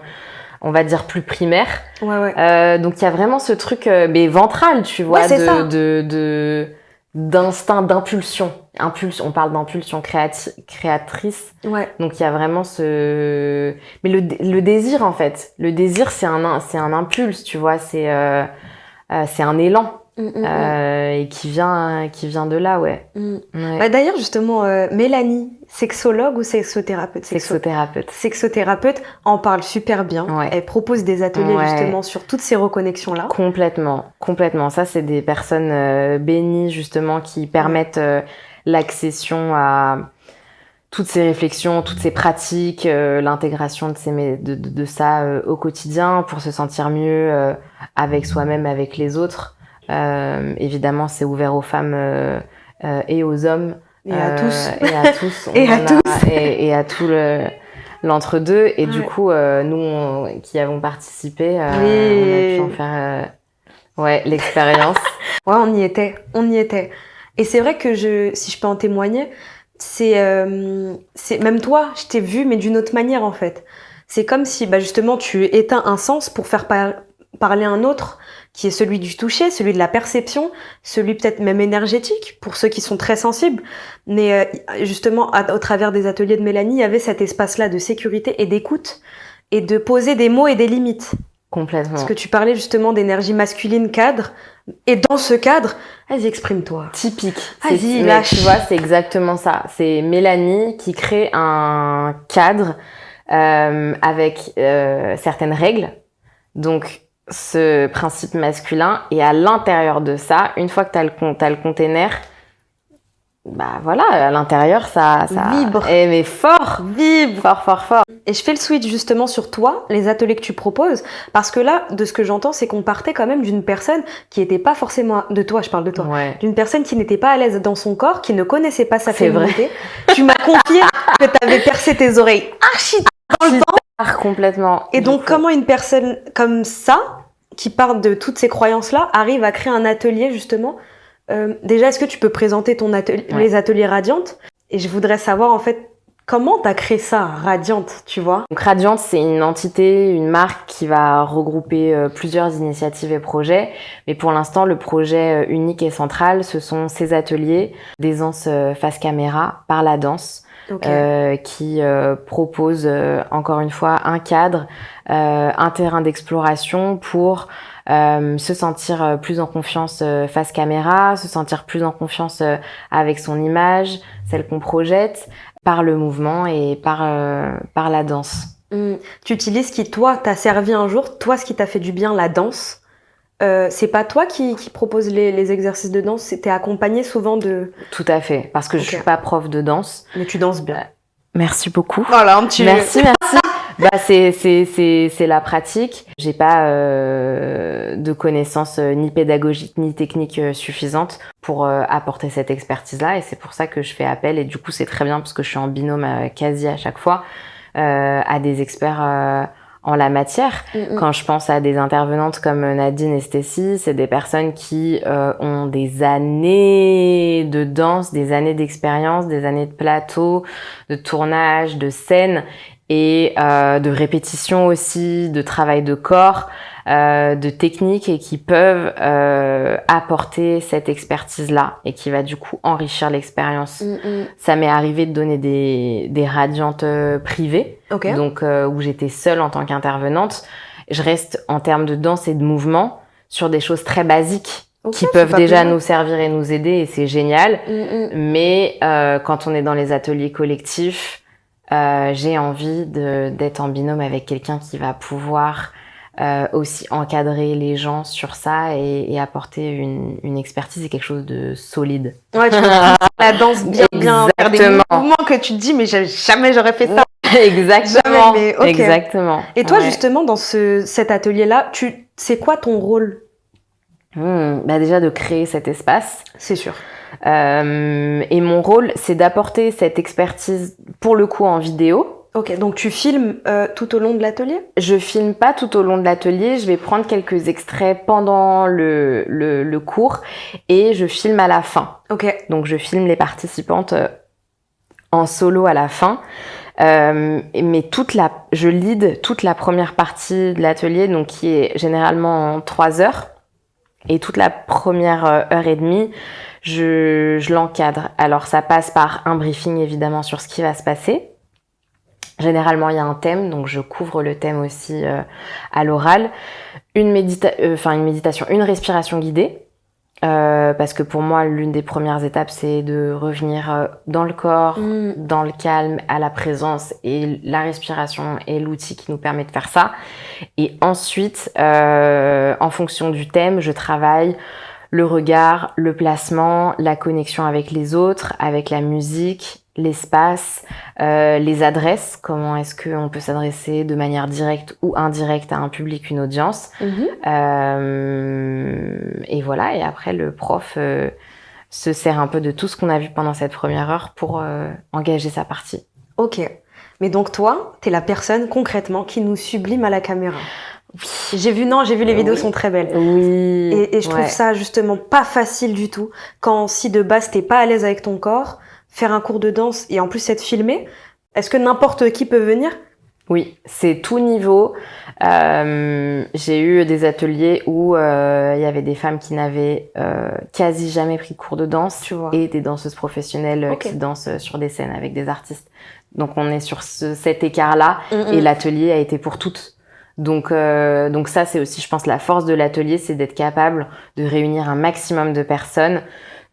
on va dire, plus primaires. Ouais. Donc il y a vraiment ce truc mais ventral, tu vois, Ouais, c'est ça. d'instinct, d'impulsion. On parle d'impulsion créatrice. Ouais. Donc il y a vraiment ce mais le désir en fait. Le désir c'est un impulse, tu vois, c'est un élan et qui vient de là, ouais. Ouais. Bah, d'ailleurs, justement, Mélanie, sexologue ou sexothérapeute? Sexothérapeute. Sexothérapeute en parle super bien. Ouais. Elle propose des ateliers Ouais. justement sur toutes ces reconnexions-là. Complètement. Ça, c'est des personnes bénies, justement, qui permettent l'accession à toutes ces réflexions, toutes ces pratiques, l'intégration de ça au quotidien pour se sentir mieux avec soi-même, avec les autres. Évidemment, c'est ouvert aux femmes et aux hommes. Et à tous. Et à tous. Et à tous. Et à tout l'entre-deux. Et du Ouais. coup, nous qui avons participé, Oui. on a pu en faire l'expérience. Ouais, on y était. Et c'est vrai que si je peux en témoigner, c'est même toi, je t'ai vu, mais d'une autre manière en fait. C'est comme si, bah justement, tu éteins un sens pour faire parler un autre, qui est celui du toucher, celui de la perception, celui peut-être même énergétique, pour ceux qui sont très sensibles. Mais justement, au travers des ateliers de Mélanie, il y avait cet espace-là de sécurité et d'écoute, et de poser des mots et des limites. Complètement. Parce que tu parlais justement d'énergie masculine cadre, et dans ce cadre, vas-y, exprime-toi. Typique. Vas-y, Mais lâche. tu vois, c'est exactement ça. C'est Mélanie qui crée un cadre avec certaines règles. Donc, ce principe masculin. Et à l'intérieur de ça, une fois que t'as le container, bah voilà, à l'intérieur, ça Vibre. mais fort. Vibre. Fort. Et je fais le switch justement sur toi, les ateliers que tu proposes, parce que là, de ce que j'entends, c'est qu'on partait quand même d'une personne qui n'était pas forcément de toi, je parle de toi, Ouais. d'une personne qui n'était pas à l'aise dans son corps, qui ne connaissait pas sa C'est vrai. féminité. Tu m'as confié que tu avais percé tes oreilles archi dans le temps. Complètement. Et donc, Du coup, comment une personne comme ça, qui part de toutes ces croyances-là, arrive à créer un atelier justement déjà, est-ce que tu peux présenter ton atelier, Ouais. les ateliers Radiante? Et je voudrais savoir en fait comment t'as créé ça, Radiante, tu vois? Donc Radiante, c'est une entité, une marque qui va regrouper plusieurs initiatives et projets. Mais pour l'instant, le projet unique et central, ce sont ces ateliers d'aisance face caméra par la danse. Ok. Qui propose encore une fois un cadre, un terrain d'exploration pour se sentir plus en confiance face caméra, se sentir plus en confiance avec son image, celle qu'on projette, par le mouvement et par la danse. Tu utilises ce qui, toi, t'a servi un jour, toi, ce qui t'a fait du bien, la danse. C'est pas toi qui propose les exercices de danse, t'es accompagné souvent de... Tout à fait, parce que je suis pas prof de danse. Mais tu danses bien. Merci beaucoup. Voilà, un petit... Merci. Bah c'est la pratique. J'ai pas de connaissances ni pédagogiques ni techniques suffisantes pour apporter cette expertise-là, et c'est pour ça que je fais appel. Et du coup, c'est très bien parce que je suis en binôme quasi à chaque fois à des experts en la matière. Quand je pense à des intervenantes comme Nadine et Stécie, c'est des personnes qui ont des années de danse, des années d'expérience, des années de plateau, de tournage, de scène et de répétition aussi, de travail de corps, de technique, et qui peuvent apporter cette expertise-là et qui va du coup enrichir l'expérience. Ça m'est arrivé de donner des radiantes privées, Ok. donc où j'étais seule en tant qu'intervenante. Je reste en termes de danse et de mouvement sur des choses très basiques qui peuvent déjà nous servir et nous aider, et c'est génial. Mais quand on est dans les ateliers collectifs, j'ai envie d'être en binôme avec quelqu'un qui va pouvoir aussi encadrer les gens sur ça et apporter une expertise et quelque chose de solide. Ouais, tu vois, la danse bien, faire des mouvements que tu te dis, mais jamais j'aurais fait ça. Exactement. Jamais, mais ok. Exactement. Et toi, Ouais. justement, dans cet atelier-là, c'est quoi ton rôle? Bah déjà de créer cet espace. C'est sûr. Et mon rôle, c'est d'apporter cette expertise, pour le coup en vidéo, Ok, donc tu filmes tout au long de l'atelier? Je filme pas tout au long de l'atelier, je vais prendre quelques extraits pendant le cours et je filme à la fin. Ok. Donc je filme les participantes en solo à la fin. Mais je lead toute la première partie de l'atelier, donc qui est généralement en 3 heures. Et toute la première heure et demie, je l'encadre. Alors ça passe par un briefing évidemment sur ce qui va se passer. Généralement, il y a un thème, donc je couvre le thème aussi à l'oral. Une méditation, une respiration guidée. Parce que pour moi, l'une des premières étapes, c'est de revenir dans le corps, dans le calme, à la présence. Et la respiration est l'outil qui nous permet de faire ça. Et ensuite, en fonction du thème, je travaille le regard, le placement, la connexion avec les autres, avec la musique, l'espace, les adresses, comment est-ce qu'on peut s'adresser de manière directe ou indirecte à un public, une audience. Et voilà, et après le prof se sert un peu de tout ce qu'on a vu pendant cette première heure pour engager sa partie. Ok, mais donc toi, t'es la personne concrètement qui nous sublime à la caméra. J'ai vu les vidéos sont très belles. Oui. Et je trouve ça justement pas facile du tout. Quand si de base t'es pas à l'aise avec ton corps, faire un cours de danse et en plus être filmé, est-ce que n'importe qui peut venir? Oui, c'est tout niveau. J'ai eu des ateliers où il y avait des femmes qui n'avaient quasi jamais pris de cours de danse, tu vois, et des danseuses professionnelles qui dansent sur des scènes avec des artistes. Donc on est sur cet écart-là et l'atelier a été pour toutes. Donc ça, c'est aussi, je pense, la force de l'atelier, c'est d'être capable de réunir un maximum de personnes,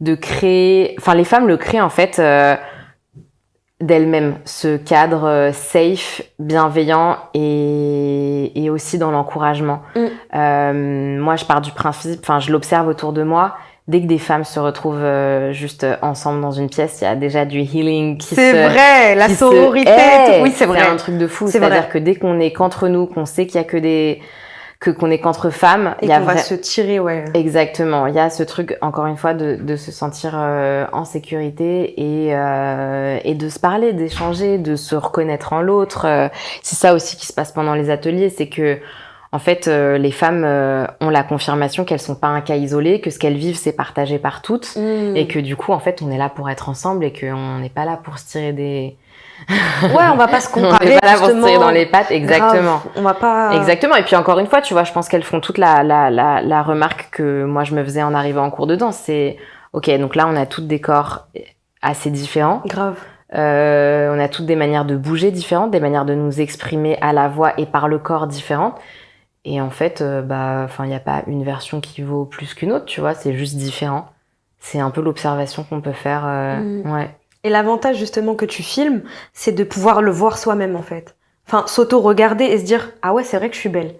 de créer... Enfin, les femmes le créent, en fait, d'elles-mêmes, ce cadre safe, bienveillant et aussi dans l'encouragement. Moi, je pars du principe... Enfin, je l'observe autour de moi. Dès que des femmes se retrouvent juste ensemble dans une pièce, il y a déjà du healing qui c'est vrai, la sororité. Oui, c'est vrai. C'est un truc de fou. C'est-à-dire que dès qu'on est qu'entre nous, qu'on sait qu'il y a qu'on est qu'entre femmes, et il y a qu'on va se tirer, ouais. Exactement. Il y a ce truc, encore une fois, de se sentir en sécurité et de se parler, d'échanger, de se reconnaître en l'autre. C'est ça aussi qui se passe pendant les ateliers, c'est que en fait, les femmes ont la confirmation qu'elles sont pas un cas isolé, que ce qu'elles vivent, c'est partagé par toutes, et que du coup, en fait, on est là pour être ensemble et qu'on n'est pas là pour se tirer des... Ouais, on va pas se comparer. On n'est pas là pour se tirer dans les pattes, exactement. Grave. On va pas... Exactement. Et puis encore une fois, tu vois, je pense qu'elles font toute la remarque que moi je me faisais en arrivant en cours de danse. C'est, ok, donc là, on a toutes des corps assez différents. Grave. On a toutes des manières de bouger différentes, des manières de nous exprimer à la voix et par le corps différentes. Et en fait, il n'y a pas une version qui vaut plus qu'une autre, tu vois, c'est juste différent. C'est un peu l'observation qu'on peut faire, ouais. Et l'avantage, justement, que tu filmes, c'est de pouvoir le voir soi-même, en fait. Enfin, s'auto-regarder et se dire, ah ouais, c'est vrai que je suis belle.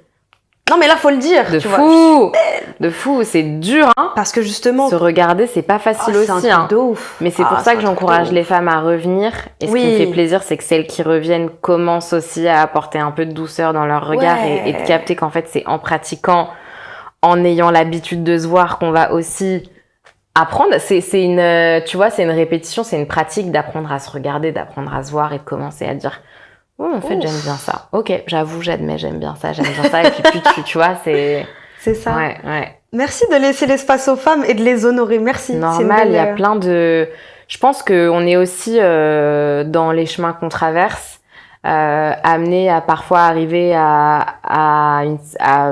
Non, mais là, faut le dire. De fou, c'est dur, hein. Parce que justement, se regarder, c'est pas facile aussi, c'est un truc de ouf. Mais c'est pour ça que j'encourage les femmes à revenir. Et ce qui me fait plaisir, c'est que celles qui reviennent commencent aussi à apporter un peu de douceur dans leur regard et de capter qu'en fait, c'est en pratiquant, en ayant l'habitude de se voir qu'on va aussi apprendre. C'est une, tu vois, c'est une répétition, c'est une pratique d'apprendre à se regarder, d'apprendre à se voir et de commencer à dire, oh, en fait, j'aime bien ça. Ok, j'avoue, j'admets, j'aime bien ça. Et puis plus tu vois, c'est ça. Ouais. Merci de laisser l'espace aux femmes et de les honorer. Merci. Normal, il y a plein de... Je pense qu'on est aussi dans les chemins qu'on traverse, amenés à parfois arriver à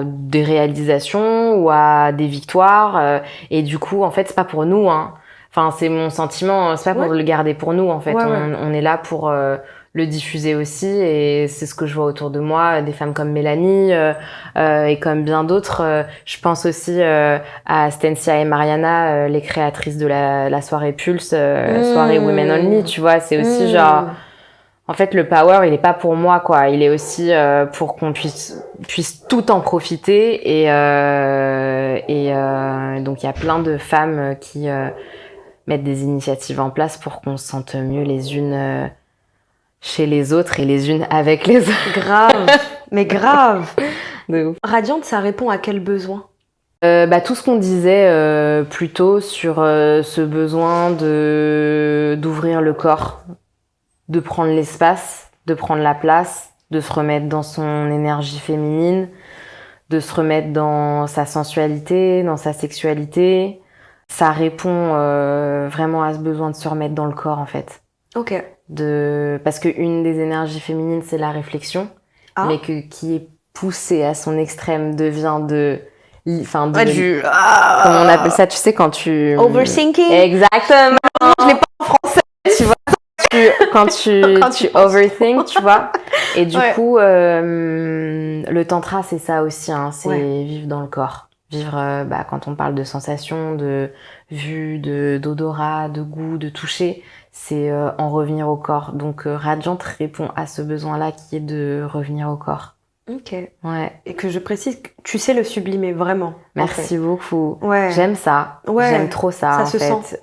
des réalisations ou à des victoires. Et du coup, en fait, c'est pas pour nous, hein. Enfin, c'est mon sentiment, c'est pas pour le garder pour nous, en fait. On est là pour... le diffuser aussi, et c'est ce que je vois autour de moi, des femmes comme Mélanie et comme bien d'autres. Je pense aussi à Stencia et Mariana, les créatrices de la soirée Pulse, soirée Women Only, tu vois, c'est aussi genre... En fait, le power, il est pas pour moi, quoi. Il est aussi pour qu'on puisse tout en profiter, et donc il y a plein de femmes qui mettent des initiatives en place pour qu'on se sente mieux les unes... chez les autres et les unes avec les autres. Grave, mais grave. De ouf. Radiante, ça répond à quel besoin? Tout ce qu'on disait plus tôt sur ce besoin d'ouvrir le corps, de prendre l'espace, de prendre la place, de se remettre dans son énergie féminine, de se remettre dans sa sensualité, dans sa sexualité. Ça répond vraiment à ce besoin de se remettre dans le corps, en fait. Ok. Parce qu'une des énergies féminines, c'est la réflexion, mais qui est poussée à son extrême devient comment on appelle ça, tu sais, quand tu... Overthinking. Exactement. Je l'ai pas en français, tu vois. Quand tu overthink, tu vois. Et du coup, le tantra, c'est ça aussi, hein, c'est vivre dans le corps. Vivre, quand on parle de sensations, de vue, d'odorat, de goût, de toucher, c'est en revenir au corps. Donc, Radiant répond à ce besoin-là qui est de revenir au corps. Ok. Ouais. Et que je précise, tu sais le sublimer, vraiment. Merci beaucoup. Ouais. J'aime ça. Ouais. J'aime trop ça, Ça en se fait. sent.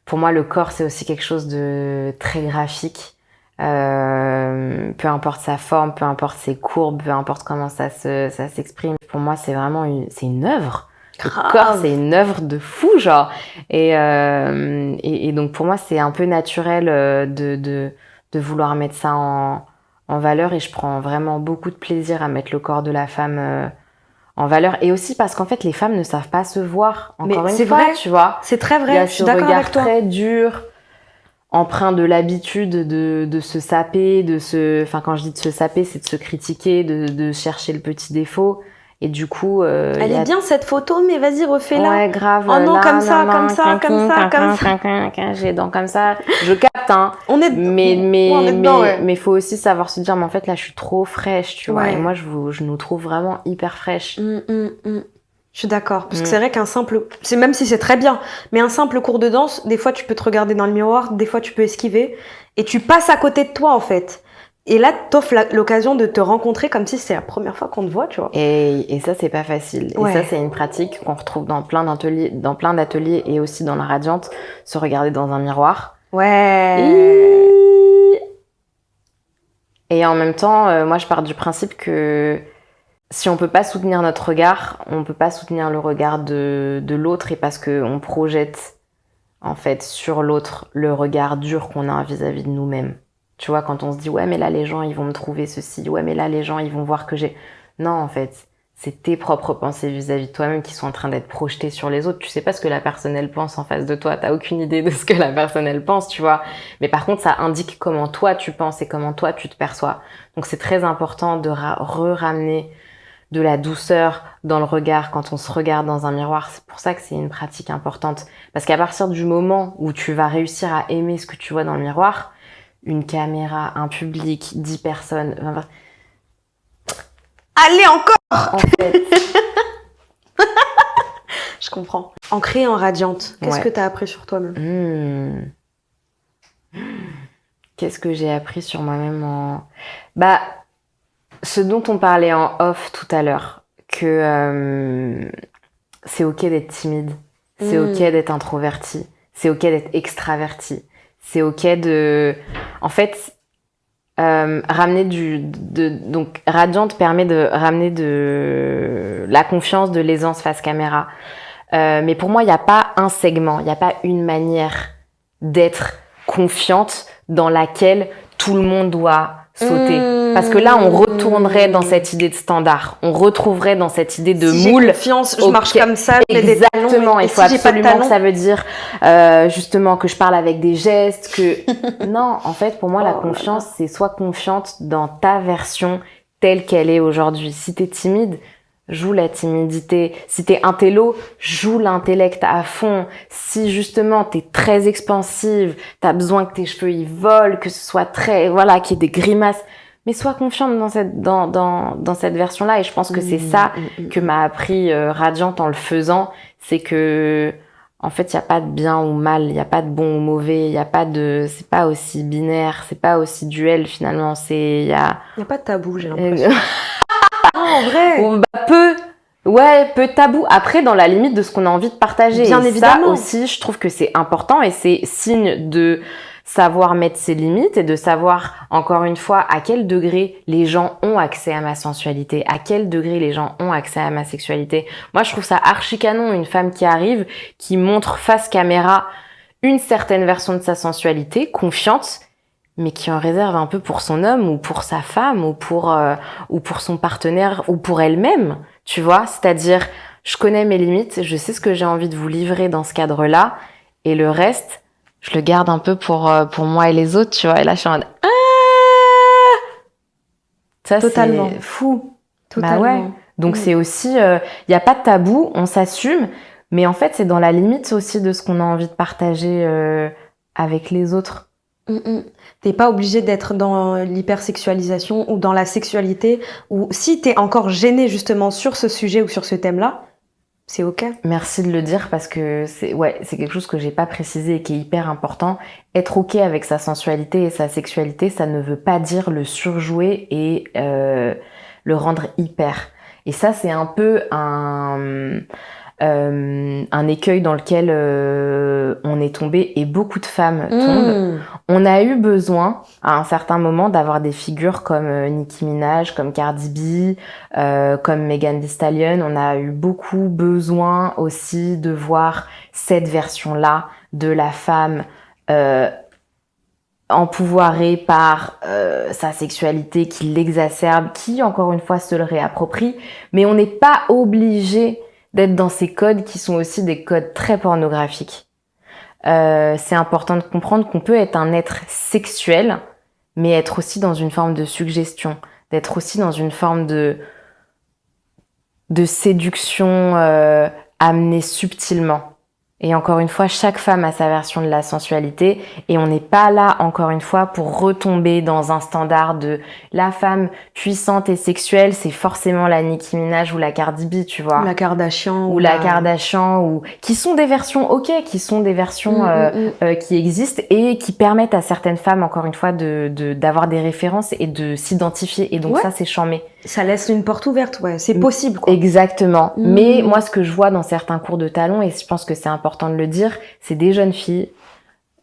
Pour moi, le corps, c'est aussi quelque chose de très graphique. Peu importe sa forme, peu importe ses courbes, peu importe comment ça s'exprime. Pour moi, c'est vraiment c'est une œuvre. Grave. Le corps, c'est une œuvre de fou, genre. Et donc, pour moi, c'est un peu naturel de vouloir mettre ça en valeur. Et je prends vraiment beaucoup de plaisir à mettre le corps de la femme en valeur. Et aussi parce qu'en fait, les femmes ne savent pas se voir. Encore une fois, vrai. tu vois. C'est très vrai. Il y a je suis d'accord avec toi. très dur, empreint de l'habitude de se saper, enfin, quand je dis de se saper, c'est de se critiquer, de chercher le petit défaut. Et du coup, elle est bien cette photo, mais vas-y, refais-la. Ouais, grave. Oh non, là, comme ça, non, comme ça, comme ça, comme ça. J'ai les dents comme ça. Je capte, hein. On est dedans, ouais. Mais faut aussi savoir se dire, mais en fait, là, je suis trop fraîche, tu vois. Ouais. Et moi, je nous trouve vraiment hyper fraîches. Je suis d'accord. Parce que c'est vrai c'est même si c'est très bien, mais un simple cours de danse, des fois, tu peux te regarder dans le miroir, des fois, tu peux esquiver, et tu passes à côté de toi, en fait. Et là, t'offres l'occasion de te rencontrer comme si c'était la première fois qu'on te voit, tu vois. Et ça, c'est pas facile. Ouais. Et ça, c'est une pratique qu'on retrouve dans plein d'ateliers et aussi dans la Radiante, se regarder dans un miroir. Ouais. Et en même temps, moi, je pars du principe que si on peut pas soutenir notre regard, on peut pas soutenir le regard de l'autre, et parce qu'on projette, en fait, sur l'autre le regard dur qu'on a vis-à-vis de nous-mêmes. Tu vois, quand on se dit, ouais, mais là, les gens, ils vont me trouver ceci. Ouais, mais là, les gens, ils vont voir que j'ai... Non, en fait, c'est tes propres pensées vis-à-vis de toi-même qui sont en train d'être projetées sur les autres. Tu sais pas ce que la personne, elle pense en face de toi. T'as aucune idée de ce que la personne, elle pense, tu vois. Mais par contre, ça indique comment toi, tu penses et comment toi, tu te perçois. Donc, c'est très important de ramener de la douceur dans le regard quand on se regarde dans un miroir. C'est pour ça que c'est une pratique importante. Parce qu'à partir du moment où tu vas réussir à aimer ce que tu vois dans le miroir, une caméra, un public, 10 personnes... Allez, encore! En fait... Je comprends. Ancrée en Radiante, qu'est-ce que t'as appris sur toi-même? Qu'est-ce que j'ai appris sur moi-même ce dont on parlait en off tout à l'heure, que c'est ok d'être timide, c'est ok d'être introverti, c'est ok d'être extraverti, c'est ok de... En fait, ramener donc Radiante permet de ramener de la confiance, de l'aisance face caméra. Mais pour moi, il n'y a pas un segment, il n'y a pas une manière d'être confiante dans laquelle tout le monde doit sauter. Parce que là, on retournerait dans cette idée de standard. On retrouverait dans cette idée de si moule. J'ai confiance, je marche comme ça, je mets des talons. Exactement. Il faut absolument que ça veut dire, justement, que je parle avec des gestes, que... Non, en fait, pour moi, la confiance, c'est sois confiante dans ta version telle qu'elle est aujourd'hui. Si t'es timide, joue la timidité. Si t'es intello, joue l'intellect à fond. Si justement t'es très expansive, t'as besoin que tes cheveux ils volent, que ce soit très, voilà, qu'il y ait des grimaces, mais sois confiante dans cette version-là. Et je pense que c'est ça que m'a appris Radiante en le faisant, c'est que en fait il y a pas de bien ou mal, il y a pas de bon ou mauvais, il y a pas de, c'est pas aussi binaire, c'est pas aussi duel finalement, il y a pas de tabou, j'ai l'impression. En vrai. Peu tabou. Après, dans la limite de ce qu'on a envie de partager. Bien et évidemment. Ça aussi, je trouve que c'est important et c'est signe de savoir mettre ses limites et de savoir, encore une fois, à quel degré les gens ont accès à ma sensualité, à quel degré les gens ont accès à ma sexualité. Moi, je trouve ça archi canon, une femme qui arrive, qui montre face caméra une certaine version de sa sensualité, confiante, mais qui en réserve un peu pour son homme ou pour sa femme ou pour son partenaire ou pour elle-même, tu vois. C'est-à-dire, je connais mes limites, je sais ce que j'ai envie de vous livrer dans ce cadre-là, et le reste, je le garde un peu pour moi et les autres, tu vois. Et là, je suis en mode, ah, ça Totalement. c'est fou. Totalement. Bah ouais. Donc c'est aussi, y a pas de tabou, on s'assume, mais en fait c'est dans la limite aussi de ce qu'on a envie de partager avec les autres. T'es pas obligé d'être dans l'hypersexualisation ou dans la sexualité, ou si t'es encore gêné justement sur ce sujet ou sur ce thème-là, c'est ok. Merci de le dire parce que c'est quelque chose que j'ai pas précisé et qui est hyper important. Être ok avec sa sensualité et sa sexualité, ça ne veut pas dire le surjouer et le rendre hyper. Et ça, c'est un peu un écueil dans lequel on est tombé et beaucoup de femmes tombent. On a eu besoin, à un certain moment, d'avoir des figures comme Nicki Minaj, comme Cardi B, comme Megan Thee Stallion. On a eu beaucoup besoin aussi de voir cette version-là de la femme empouvoirée par sa sexualité qui l'exacerbe, qui, encore une fois, se le réapproprie. Mais on n'est pas obligé d'être dans ces codes qui sont aussi des codes très pornographiques. C'est important de comprendre qu'on peut être un être sexuel, mais être aussi dans une forme de suggestion, d'être aussi dans une forme de séduction amenée subtilement. Et encore une fois, chaque femme a sa version de la sensualité et on n'est pas là, encore une fois, pour retomber dans un standard de la femme puissante et sexuelle, c'est forcément la Nicki Minaj ou la Cardi B, tu vois. La Kardashian. Ou la Kardashian, ou qui sont des versions ok, qui sont des versions qui existent et qui permettent à certaines femmes, encore une fois, d'avoir des références et de s'identifier. Et donc ça, c'est charmé. Ça laisse une porte ouverte, ouais. C'est possible, quoi. Exactement. Mais moi, ce que je vois dans certains cours de talons, et je pense que c'est important de le dire, c'est des jeunes filles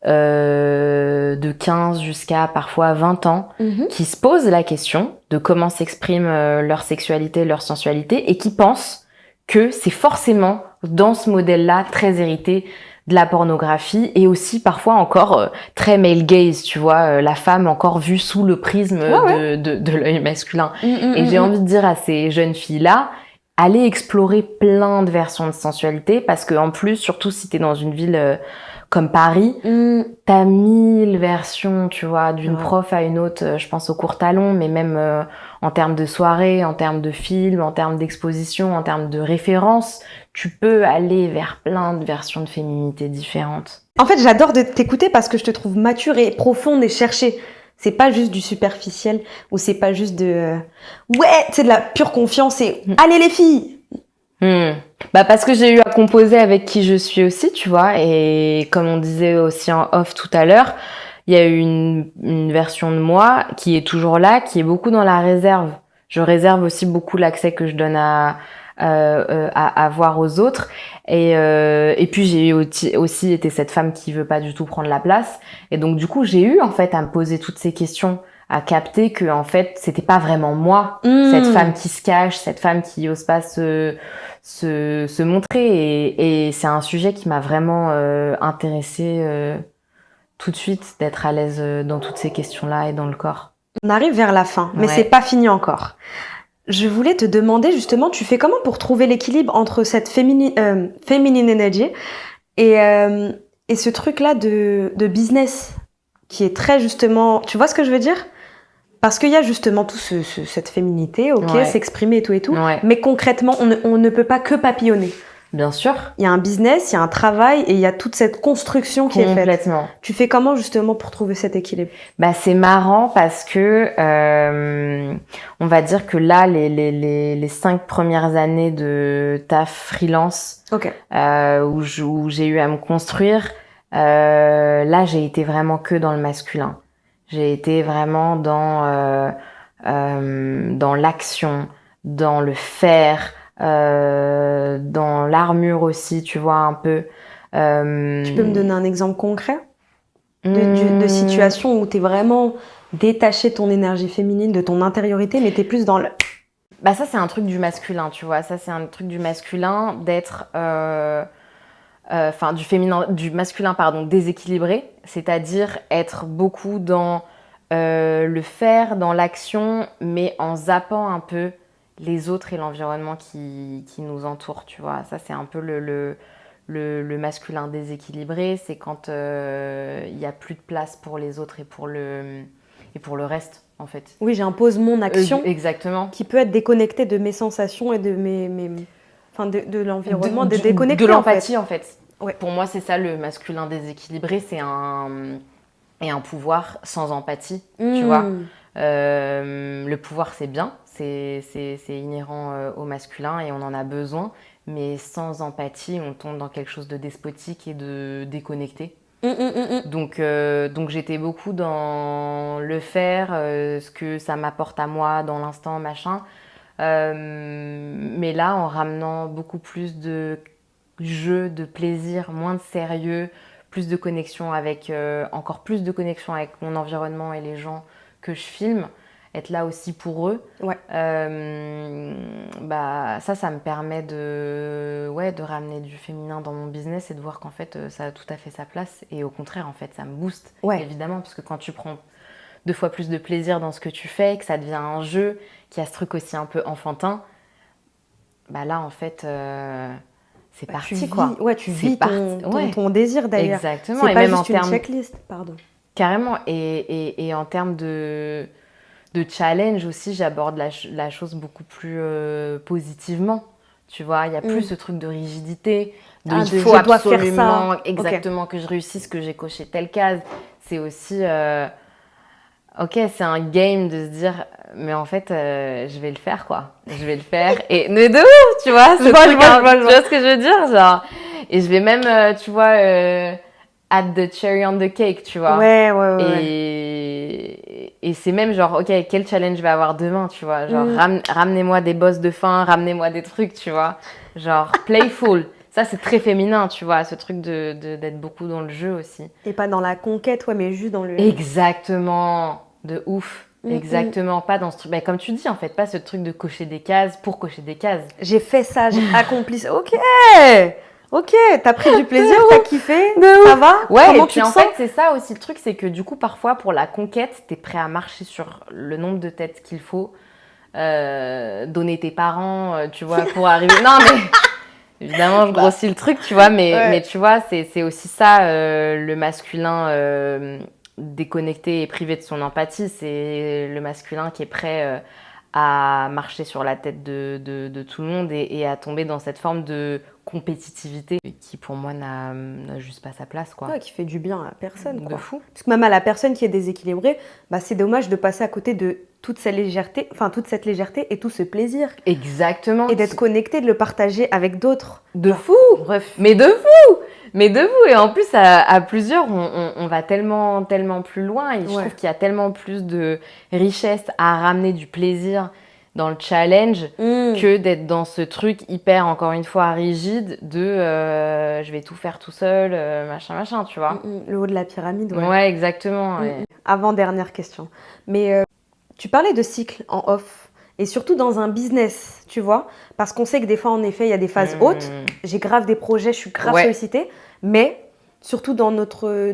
de 15 jusqu'à parfois 20 ans qui se posent la question de comment s'exprime leur sexualité, leur sensualité, et qui pensent que c'est forcément dans ce modèle-là très hérité de la pornographie et aussi parfois encore très male gaze, tu vois, la femme encore vue sous le prisme de l'œil masculin. Et j'ai envie de dire à ces jeunes filles-là, allez explorer plein de versions de sensualité parce que en plus, surtout si t'es dans une ville comme Paris, t'as 1000 versions, tu vois, d'une prof à une autre. Je pense au cours talon, mais même en termes de soirée, en termes de films, en termes d'exposition, en termes de références, tu peux aller vers plein de versions de féminité différentes. En fait, j'adore de t'écouter parce que je te trouve mature et profonde et cherchée. C'est pas juste du superficiel ou c'est pas juste de c'est de la pure confiance et allez les filles. Bah parce que j'ai eu à composer avec qui je suis aussi, tu vois, et comme on disait aussi en off tout à l'heure, il y a eu une version de moi qui est toujours là, qui est beaucoup dans la réserve. Je réserve aussi beaucoup l'accès que je donne à voir aux autres, et puis j'ai eu aussi été cette femme qui veut pas du tout prendre la place, et donc du coup j'ai eu en fait à me poser toutes ces questions, à capter que en fait c'était pas vraiment moi, cette femme qui se cache, cette femme qui ose pas se montrer, et c'est un sujet qui m'a vraiment intéressée tout de suite, d'être à l'aise dans toutes ces questions-là et dans le corps. On arrive vers la fin, mais c'est pas fini encore. Je voulais te demander justement, tu fais comment pour trouver l'équilibre entre cette feminine energy et ce truc-là de business qui est très justement, tu vois ce que je veux dire? Parce qu'il y a justement tout cette féminité, s'exprimer et tout, mais concrètement, on ne peut pas que papillonner. Bien sûr. Il y a un business, il y a un travail et il y a toute cette construction qui est faite. Complètement. Tu fais comment justement pour trouver cet équilibre? Bah c'est marrant parce que on va dire que là les 5 premières années de taf freelance où j'ai eu à me construire, là j'ai été vraiment que dans le masculin. J'ai été vraiment dans l'action, dans le faire, dans l'armure aussi, tu vois, un peu. Tu peux me donner un exemple concret de situation où t'es vraiment détaché de ton énergie féminine, de ton intériorité, mais t'es plus dans le... Bah ça, c'est un truc du masculin, tu vois. Ça, c'est un truc du masculin d'être... du masculin, pardon, déséquilibré. C'est-à-dire être beaucoup dans le faire dans l'action, mais en zappant un peu les autres et l'environnement qui nous entoure, tu vois. Ça, c'est un peu le masculin déséquilibré, c'est quand il n'y a plus de place pour les autres et pour le reste, en fait. Oui, j'impose mon action Exactement. qui peut être déconnectée de mes sensations et de enfin de l'environnement, de déconnecter de l'empathie, en fait. en fait. Ouais. Pour moi, c'est ça le masculin déséquilibré, c'est un pouvoir sans empathie, tu vois. Le pouvoir, c'est bien, c'est inhérent au masculin et on en a besoin, mais sans empathie, on tombe dans quelque chose de despotique et de déconnecté. Donc j'étais beaucoup dans le faire, ce que ça m'apporte à moi dans l'instant, machin. Mais là, en ramenant beaucoup plus de jeu, de plaisir, moins de sérieux, plus de connexion avec, encore plus de connexion avec mon environnement et les gens que je filme, être là aussi pour eux. Ouais. Ça me permet de ramener du féminin dans mon business et de voir qu'en fait, ça a tout à fait sa place. Et au contraire, en fait, ça me booste, évidemment, parce que quand tu prends 2 fois plus de plaisir dans ce que tu fais, que ça devient un jeu, qu'il y a ce truc aussi un peu enfantin, là, en fait... c'est parti, quoi. Ouais, tu vis ton désir, d'ailleurs. Exactement. C'est et pas même juste une checklist, pardon. Carrément. Et en termes de challenge aussi, j'aborde la chose beaucoup plus positivement. Tu vois, il n'y a plus ce truc de rigidité, il faut absolument exactement que je réussisse, que j'ai coché telle case. C'est aussi... c'est un game de se dire, mais en fait, je vais le faire, quoi. Je vais le faire. Et mais de ouf, tu vois. Tu vois ce que je veux dire, genre. Et je vais même, tu vois, add the cherry on the cake, tu vois. Ouais. Et c'est même genre, ok, quel challenge je vais avoir demain, tu vois. Genre, ramenez-moi des boss de fin, ramenez-moi des trucs, tu vois. Genre, playful. Ça, c'est très féminin, tu vois, ce truc d'être beaucoup dans le jeu aussi. Et pas dans la conquête, mais juste dans le... Exactement, de ouf. Exactement, pas dans ce truc... comme tu dis, en fait, pas ce truc de cocher des cases pour cocher des cases. J'ai fait ça, j'ai accompli ça. Ok, t'as pris du plaisir, t'as kiffé, ça va? Ouais, comment et tu puis te en sens? fait, c'est ça aussi le truc, c'est que du coup, parfois, pour la conquête, t'es prêt à marcher sur le nombre de têtes qu'il faut, donner tes parents, tu vois, pour arriver... Non, mais... Évidemment, je grossis le truc, tu vois, mais tu vois, c'est aussi ça, le masculin déconnecté et privé de son empathie. C'est le masculin qui est prêt à marcher sur la tête de tout le monde et à tomber dans cette forme de compétitivité qui, pour moi, n'a juste pas sa place, quoi. Ouais, qui fait du bien à personne, quoi. De fou. Parce que même à la personne qui est déséquilibrée, c'est dommage de passer à côté de toute cette légèreté et tout ce plaisir. Exactement. Et d'être connecté, de le partager avec d'autres. De fou. Bref. Mais de fou. Et en plus, à plusieurs, on va tellement plus loin. Et je trouve qu'il y a tellement plus de richesse à ramener du plaisir dans le challenge que d'être dans ce truc hyper, encore une fois, rigide de je vais tout faire tout seul, machin, tu vois. Le haut de la pyramide, ouais. Ouais, exactement. Ouais. Avant-dernière question. Mais tu parlais de cycle en off. Et surtout dans un business, tu vois. Parce qu'on sait que des fois, en effet, il y a des phases hautes. J'ai grave des projets, je suis grave sollicitée. Mais surtout dans notre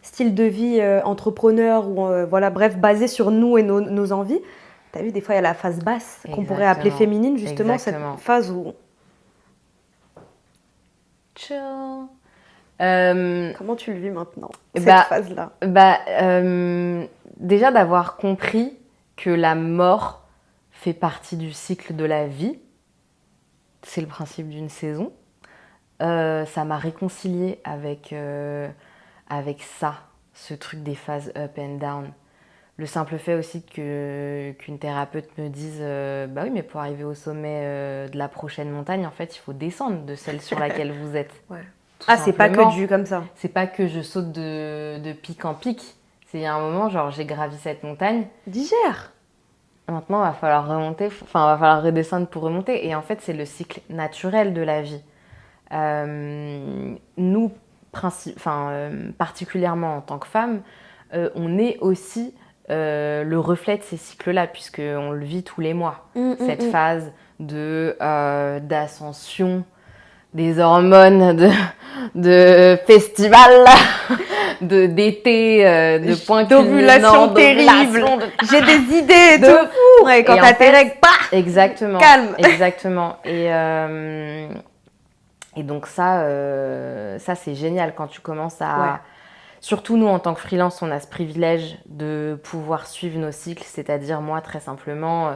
style de vie entrepreneur, ou bref, basé sur nous et nos envies. T'as vu, des fois, il y a la phase basse qu'on pourrait appeler féminine, justement. Exactement. Cette phase où... Chill. Comment tu le vis maintenant, cette phase-là? Déjà d'avoir compris que la mort fait partie du cycle de la vie. C'est le principe d'une saison. Ça m'a réconciliée avec ça, ce truc des phases up and down. Le simple fait aussi qu'une thérapeute me dise oui, mais pour arriver au sommet de la prochaine montagne, en fait, il faut descendre de celle sur laquelle vous êtes. Ouais. C'est pas que du comme ça. C'est pas que je saute de pic en pic. C'est un moment, genre, j'ai gravi cette montagne. Digère. Maintenant, il va falloir remonter, il va falloir redescendre pour remonter. Et en fait, c'est le cycle naturel de la vie. Nous, particulièrement en tant que femmes, on est aussi le reflet de ces cycles-là, puisqu'on le vit tous les mois. Cette phase d'ascension, des hormones, de festival, d'été, de points D'ovulation culminants, terrible. d'ovulation, J'ai des idées et de tout. fou. Ouais, quand Et t'as en tes fait, règles, pas exactement. calme. Exactement. Et donc ça c'est génial quand tu commences à... Ouais. Surtout nous, en tant que freelance, on a ce privilège de pouvoir suivre nos cycles. C'est-à-dire, moi, très simplement,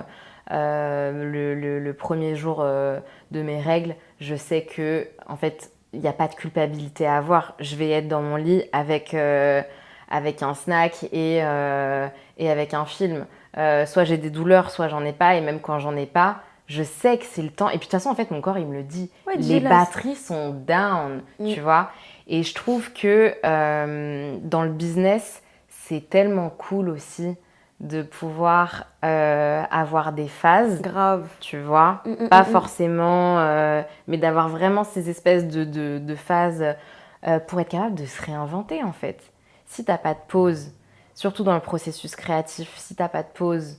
le premier jour de mes règles, je sais que, en fait, il n'y a pas de culpabilité à avoir. Je vais être dans mon lit avec un snack et avec un film. Soit j'ai des douleurs, soit j'en ai pas. Et même quand j'en ai pas, je sais que c'est le temps. Et puis de toute façon, en fait, mon corps, il me le dit. Ouais, Les dis-le. batteries sont down, tu vois. Et je trouve que dans le business, c'est tellement cool aussi de pouvoir avoir des phases, Grave. tu vois. Pas forcément, mais d'avoir vraiment ces espèces de phases pour être capable de se réinventer, en fait. Si t'as pas de pause, surtout dans le processus créatif, si t'as pas de pause,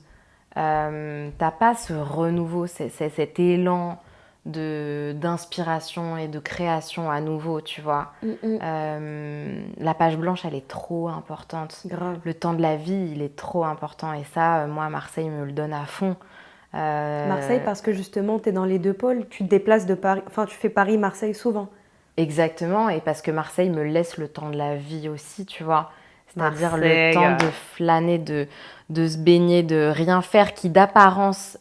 t'as pas ce renouveau, cet élan d'inspiration et de création à nouveau, tu vois. La page blanche, elle est trop importante. Grave. Le temps de la vie, il est trop important. Et ça, moi, Marseille me le donne à fond. Marseille, parce que justement, t'es dans les deux pôles. Tu te déplaces de Paris. Enfin, tu fais Paris-Marseille souvent. Exactement. Et parce que Marseille me laisse le temps de la vie aussi, tu vois. C'est-à-dire le Marseille. temps de flâner, de se baigner, de rien faire qui, d'apparence,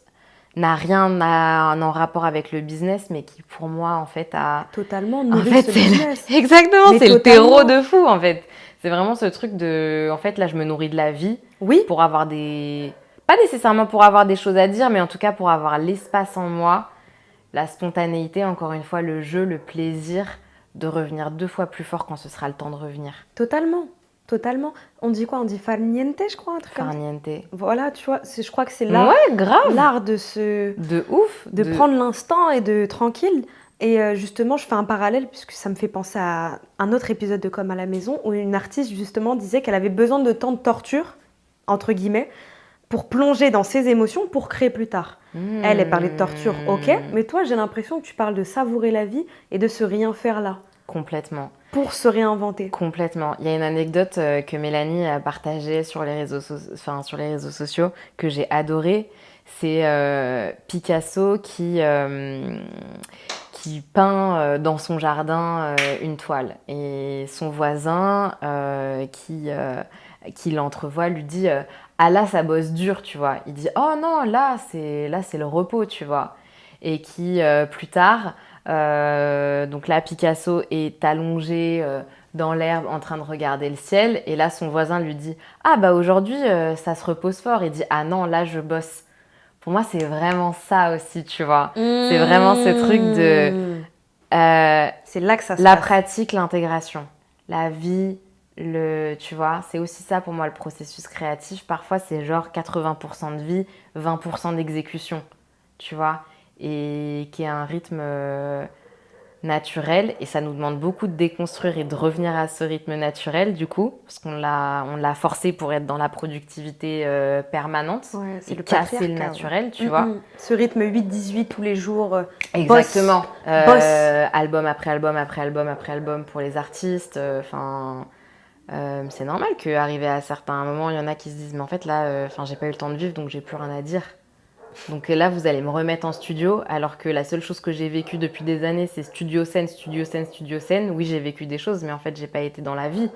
n'a rien en rapport avec le business, mais qui, pour moi, en fait, a... Totalement En nourrit fait, ce business. Exactement, Mais c'est le totalement. terreau de fou, en fait. C'est vraiment ce truc de... En fait, là, je me nourris de la vie Oui. pour avoir des... Pas nécessairement pour avoir des choses à dire, mais en tout cas pour avoir l'espace en moi, la spontanéité, encore une fois, le jeu, le plaisir de revenir 2 fois plus fort quand ce sera le temps de revenir. Totalement. Totalement. On dit quoi? On dit farniente, je crois, un truc comme ça. Farniente. Voilà, tu vois, je crois que c'est l'art. Ouais, grave. L'art de se... De ouf. de prendre l'instant et de tranquille. Et justement, je fais un parallèle puisque ça me fait penser à un autre épisode de Comme à la maison où une artiste justement disait qu'elle avait besoin de temps de torture, entre guillemets, pour plonger dans ses émotions pour créer plus tard. Elle parlait de torture, ok, mais toi, j'ai l'impression que tu parles de savourer la vie et de se rien faire là, Complètement. pour se réinventer. Complètement. Il y a une anecdote que Mélanie a partagée sur les réseaux sociaux que j'ai adorée. C'est Picasso qui peint dans son jardin une toile. Et son voisin qui l'entrevoit lui dit ah là, ça bosse dur, tu vois. Il dit oh non, là, c'est le repos, tu vois. Et qui, plus tard, donc là, Picasso est allongé dans l'herbe en train de regarder le ciel. Et là, son voisin lui dit ah bah aujourd'hui, ça se repose fort. Il dit ah non, là, je bosse. Pour moi, c'est vraiment ça aussi, tu vois. C'est vraiment ce truc de... c'est là que ça se la passe. pratique, l'intégration. La vie, tu vois, c'est aussi ça pour moi, le processus créatif. Parfois, c'est genre 80% de vie, 20% d'exécution, tu vois. Et qui est un rythme naturel. Et ça nous demande beaucoup de déconstruire et de revenir à ce rythme naturel, du coup. Parce qu'on l'a forcé pour être dans la productivité permanente. Ouais, c'est et le casser le patriarcat, naturel, ouais. tu vois. Ce rythme 8-18 tous les jours. Exactement. Boss. Album après album après album après album pour les artistes. C'est normal qu'arrivé à certains moments, il y en a qui se disent mais en fait là, j'ai pas eu le temps de vivre donc j'ai plus rien à dire. Donc là, vous allez me remettre en studio, alors que la seule chose que j'ai vécue depuis des années, c'est studio scène, studio scène, studio scène. Oui, j'ai vécu des choses, mais en fait, j'ai pas été dans la vie,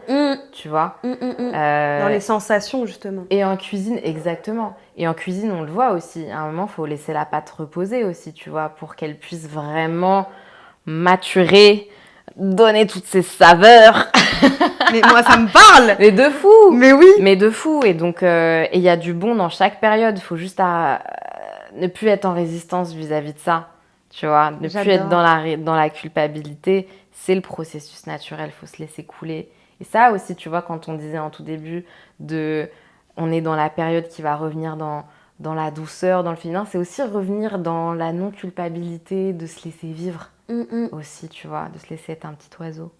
tu vois. Dans les sensations, justement. Et en cuisine, exactement. Et en cuisine, on le voit aussi. À un moment, il faut laisser la pâte reposer aussi, tu vois, pour qu'elle puisse vraiment maturer, donner toutes ses saveurs. Mais moi, ça me parle. Mais de fou. Mais oui. Mais de fou. Et donc, il y a du bon dans chaque période. Il faut juste ne plus être en résistance vis-à-vis de ça. Tu vois, ne plus être dans la culpabilité. C'est le processus naturel. Il faut se laisser couler. Et ça aussi, tu vois, quand on disait en tout début, on est dans la période qui va revenir dans la douceur, dans le féminin, c'est aussi revenir dans la non-culpabilité, de se laisser vivre aussi, tu vois, de se laisser être un petit oiseau.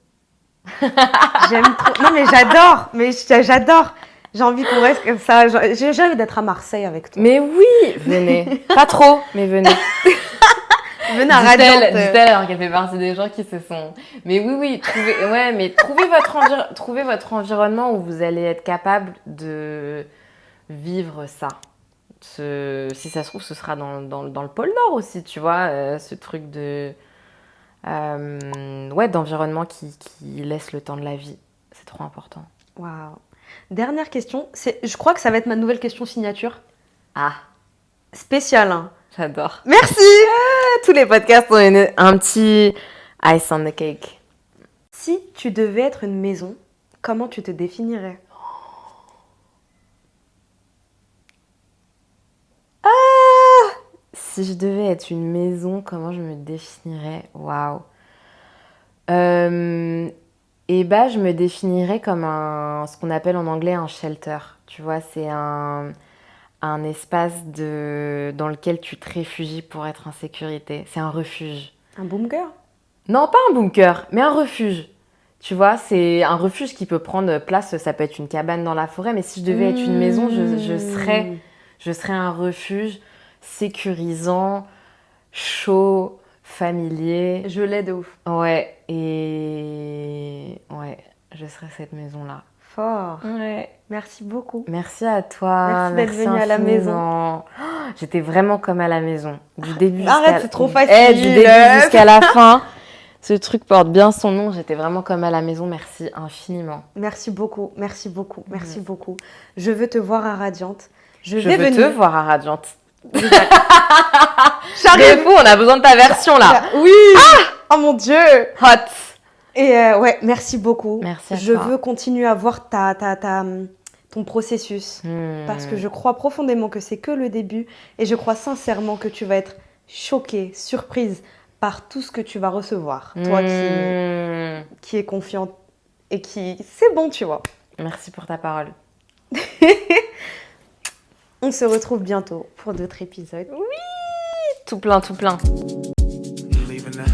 J'aime trop. Non, mais j'adore. Mais j'adore. J'ai envie qu'on reste comme ça. J'ai envie d'être à Marseille avec toi. Mais oui, venez. Pas trop, mais venez. Venez à Dit-elle Radiante. alors qu'elle fait partie des gens qui se sont... Mais oui, trouvez votre environnement où vous allez être capable de vivre ça. Si ça se trouve, ce sera dans le pôle Nord aussi, tu vois, ce truc de... d'environnement qui laisse le temps de la vie. C'est trop important. Waouh. Dernière question. Je crois que ça va être ma nouvelle question signature. Ah, Spéciale, hein. j'adore. Merci. Tous les podcasts ont un petit ice on the cake. Si tu devais être une maison, comment tu te définirais? Si je devais être une maison, comment je me définirais? Waouh. Je me définirais comme ce qu'on appelle en anglais un shelter. Tu vois, c'est un espace dans lequel tu te réfugies pour être en sécurité. C'est un refuge. Un bunker? Non, pas un bunker, mais un refuge. Tu vois, c'est un refuge qui peut prendre place. Ça peut être une cabane dans la forêt, mais si je devais être une maison, je serais un refuge sécurisant, chaud, familier. Je l'ai de ouf. Ouais, je serais cette maison-là. Fort. Ouais. Merci beaucoup. Merci à toi. Merci d'être venue à la maison. infiniment. Oh, j'étais vraiment comme à la maison. Du début Arrête, c'est trop facile. Du début jusqu'à la fin. Ce truc porte bien son nom. J'étais vraiment comme à la maison. Merci infiniment. Merci beaucoup, merci beaucoup, merci beaucoup. Je veux te voir à Radiante. Je Je vais veux venir. te voir à Radiante. J'arrive. Fou, on a besoin de ta version là. Oui. Oh mon Dieu. Hot. Et ouais, merci beaucoup. Merci à Je toi. veux continuer à voir ton processus. Parce que je crois profondément que c'est que le début. Et je crois sincèrement que tu vas être choquée, surprise par tout ce que tu vas recevoir. Toi qui es confiante et qui... C'est bon, tu vois. Merci pour ta parole. On se retrouve bientôt pour d'autres épisodes. Tout plein, tout plein. Leaving now.